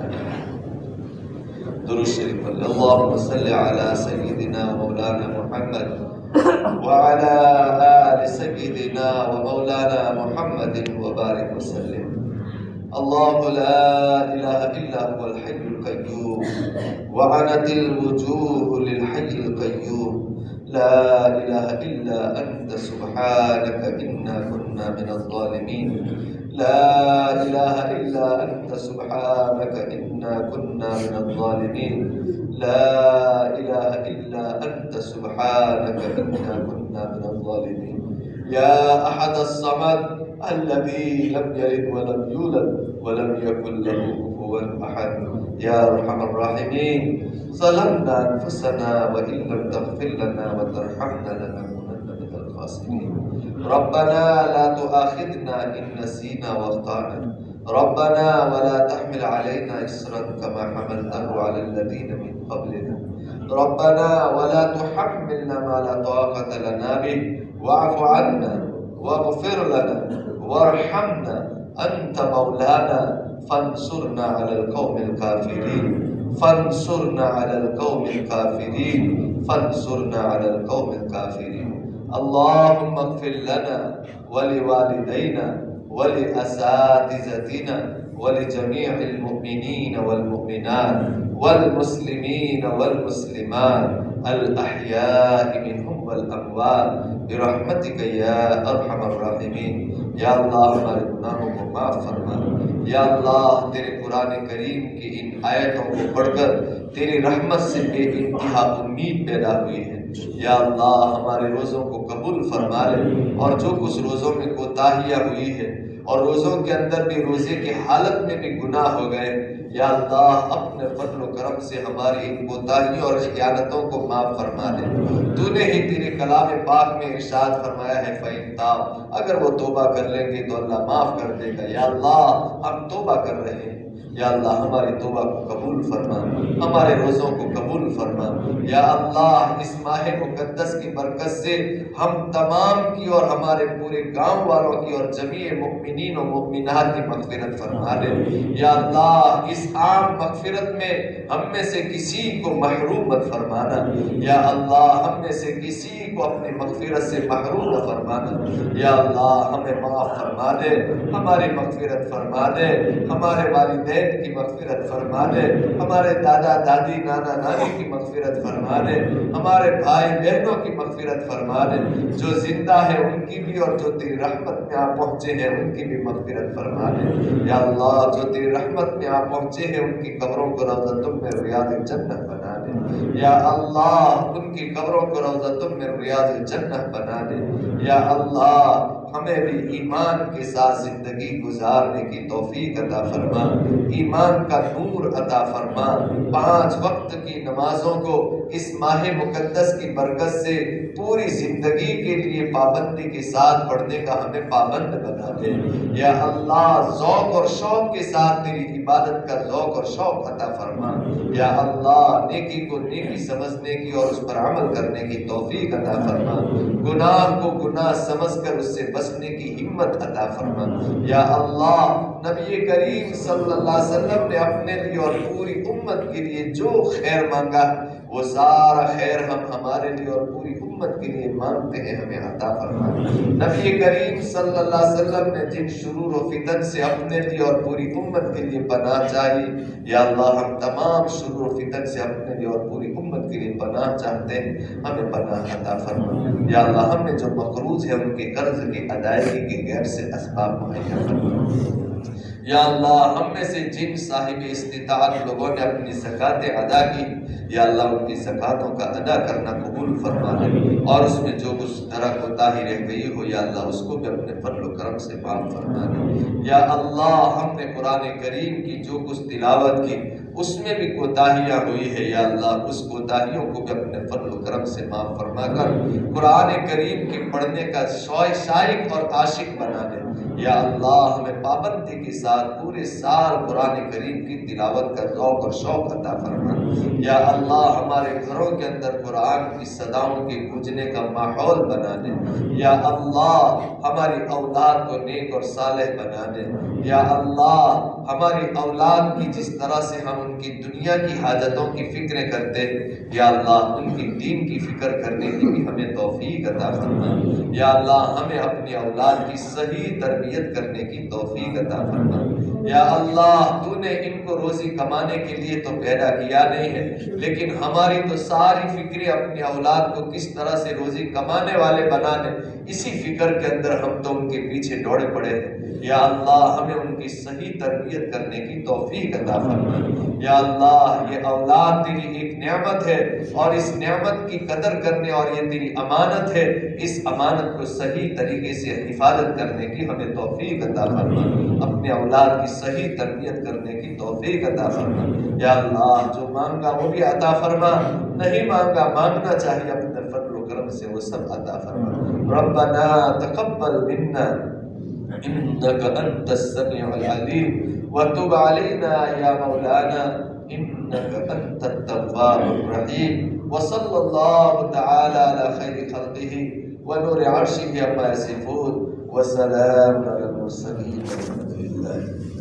درود شریف اللہم صلی علی سیدنا مولانا محمد وعلى آل سيدنا ومولانا محمد وبارك وسلم۔ الله لا إله إلا هو الحي القيوم وعنت الوجوه للحي القيوم لا إله إلا أنت سبحانك إنا كنا من الظالمين لا إله إلا أنت سبحانك إنا كنا من الظالمين لا إله إلا أنت سبحانك إنا كنا من الظالمين يا أحد الصمد الذي لم يلد ولم يولد ولم يكن له كفوا أحد يا أرحم الراحمين ظلمنا أنفسنا وإن لم تغفر لنا وترحمنا لنكونن من الخاسرين ربنا لا تؤاخذنا إن نسينا واخطأنا ربنا ولا تحمل علينا إصرا كما حملته على الذين من قبلنا ربنا ولا تحملنا ما لا طاقة لنا به واعف عنا واغفر لنا وارحمنا أنت مولانا فانصرنا على القوم الكافرين فانصرنا على القوم الكافرين فانصرنا على القوم الكافرين اللهم اغفر لنا ولوالدينا ولأساتذتنا ولجميع المؤمنين والمؤمنات والمسلمين والمسلمات الأحياء منهم والأموات برحمتك يا أرحم الراحمين۔ یا اللہ ہمارے گناہوں کو معاف فرما، یا اللہ تیرے قرآن کریم کی ان آیتوں کو پڑھ کر تیری رحمت سے بے انتہا امید پیدا ہوئی ہے، یا اللہ ہمارے روزوں کو قبول فرما لے، اور جو کچھ روزوں میں کوتاہیاں ہوئی ہے اور روزوں کے اندر بھی روزے کی حالت میں بھی گناہ ہو گئے، یا اللہ اپنے فضل و کرم سے ہماری ان کوتاہیوں اور خیانتوں کو معاف فرما دے۔ تو نے ہی تیرے کلام پاک میں ارشاد فرمایا ہے فَإِن تَابُوا، اگر وہ توبہ کر لیں گے تو اللہ معاف کر دے گا۔ یا اللہ ہم توبہ کر رہے ہیں، یا اللہ ہماری توبہ کو قبول فرما، ہمارے روزوں کو قبول فرما، یا اللہ اس ماہ مقدس کی برکت سے ہم تمام کی اور ہمارے پورے گاؤں والوں کی اور جمیع مؤمنین و مؤمنات کی مغفرت فرما دے، یا اللہ اس عام مغفرت میں ہم میں سے کسی کو محروم مت فرمانا، یا اللہ ہم میں سے کسی کو اپنی مغفرت سے محروم نہ فرمانا، یا اللہ ہمیں معاف فرما دے، ہماری مغفرت فرما دے، ہمارے والدین کی مغفرت فرما دے، ہمارے دادا دادی نانا نانی کی مغفرت فرما دے، ہمارے بھائی بہنوں کی مغفرت فرما دے، جو زندہ ہے ان کی بھی اور جو تیری رحمت میں آ پہنچے ہیں ان کی بھی مغفرت فرما دے، یا اللہ جو تیری رحمت میں آ پہنچے ہیں ان کی قبروں کو روضۃ من ریاض الجنہ بنا دے، یا اللہ ان کی قبروں کو روضۃ من ریاض الجنہ بنا دے، یا اللہ ہمیں بھی ایمان کے ساتھ زندگی گزارنے کی توفیق عطا فرما، ایمان کا نور عطا فرما، 5 وقت کی نمازوں کو اس ماہ مقدس کی برکت سے پوری زندگی کے لیے پابندی کے ساتھ پڑھنے کا ہمیں پابند بنا دے، یا اللہ ذوق اور شوق کے ساتھ تیری عبادت کا ذوق اور شوق عطا فرما، یا اللہ نیکی کو نیکی سمجھنے کی اور اس پر عمل کرنے کی توفیق عطا فرما، گناہ کو گناہ سمجھ کر اس سے بچنے کی ہمت عطا فرما، یا اللہ نبی کریم صلی اللہ علیہ وسلم نے اپنے لیے اور پوری امت کے لیے جو خیر مانگا وہ سارا خیر ہم ہمارے لیے اور پوری امت امت کے لیے مانگتے ہیں ہمیں عطا فرما۔ نبی کریم صلی اللہ علیہ وسلم نے جن شرور و فتن سے اپنے لیے اور پوری امت کے لیے پناہ چاہی، یا اللہ ہم تمام شرور و فتن سے اپنے لیے اور پوری امت کے لیے پناہ چاہتے ہیں، ہمیں پناہ عطا فرما۔ یا اللہ ہم نے جو مقروض ہے ان کے قرض کی ادائیگی کے غیر سے اسباب مہیا فرما۔ یا اللہ ہم میں سے جن صاحب استطاعت لوگوں نے اپنی زکاتیں ادا کی، یا اللہ ان کی زکاتوں کا ادا کرنا قبول فرما دے، اور اس میں جو کچھ طرح کوتاہی رہ گئی ہو یا اللہ اس کو بھی اپنے فضل و کرم سے معاف فرما دے۔ یا اللہ ہم نے قرآن کریم کی جو کچھ تلاوت کی اس میں بھی کوتاہیاں ہوئی ہے، یا اللہ اس کوتاہیوں کو بھی اپنے فضل و کرم سے معاف فرما کر قرآن کریم کے پڑھنے کا شائق اور عاشق بنا دے۔ یا اللہ ہمیں پابندی کے ساتھ پورے سال قرآن کریم کی تلاوت کا ذوق اور شوق عطا فرما۔ یا اللہ ہمارے گھروں کے اندر قرآن کی صداؤں کے گونجنے کا ماحول بنا دے۔ یا اللہ ہماری اولاد کو نیک اور صالح بنا دے۔ یا اللہ ہماری اولاد کی جس طرح سے ہم ان کی دنیا کی حاجتوں کی فکریں کرتے ہیں، یا اللہ ان کی دین کی فکر کرنے کی بھی ہمیں توفیق عطا فرما۔ یا اللہ ہمیں اپنی اولاد کی صحیح تربیت کرنے کی توفیق عطا فرما۔ یا اللہ تو نے ان کو روزی کمانے کے لیے تو پیدا کیا نہیں ہے، لیکن ہماری تو ساری فکریں اپنی اولاد کو کس طرح سے روزی کمانے والے بنانے، اسی فکر کے اندر ہم تو ان کے پیچھے دوڑے پڑے ہیں۔ یا اللہ ہمیں ان کی صحیح تربیت کرنے کی توفیق عطا فرما۔ یا اللہ یہ اولاد تیری ایک نعمت ہے، اور اس نعمت کی قدر کرنے اور یہ تیری امانت ہے، اس امانت کو صحیح طریقے سے حفاظت کرنے کی ہمیں توفیق عطا فرما۔ اپنے اولاد کی صحیح تربیت کرنے کی توفیق عطا فرما۔ یا اللہ جو مانگا وہ بھی عطا فرما، نہیں مانگا مانگنا چاہیے اپنے فضل و کرم سے وہ سب عطا فرما۔ ربنا تقبل منا انك انت السميع العليم وتب علينا يا مولانا انك انت التواب الرحيم، وصلى الله تعالى على خير خلقه ونور عرشه عما يصفون، وسلام على المرسلين والحمد لله۔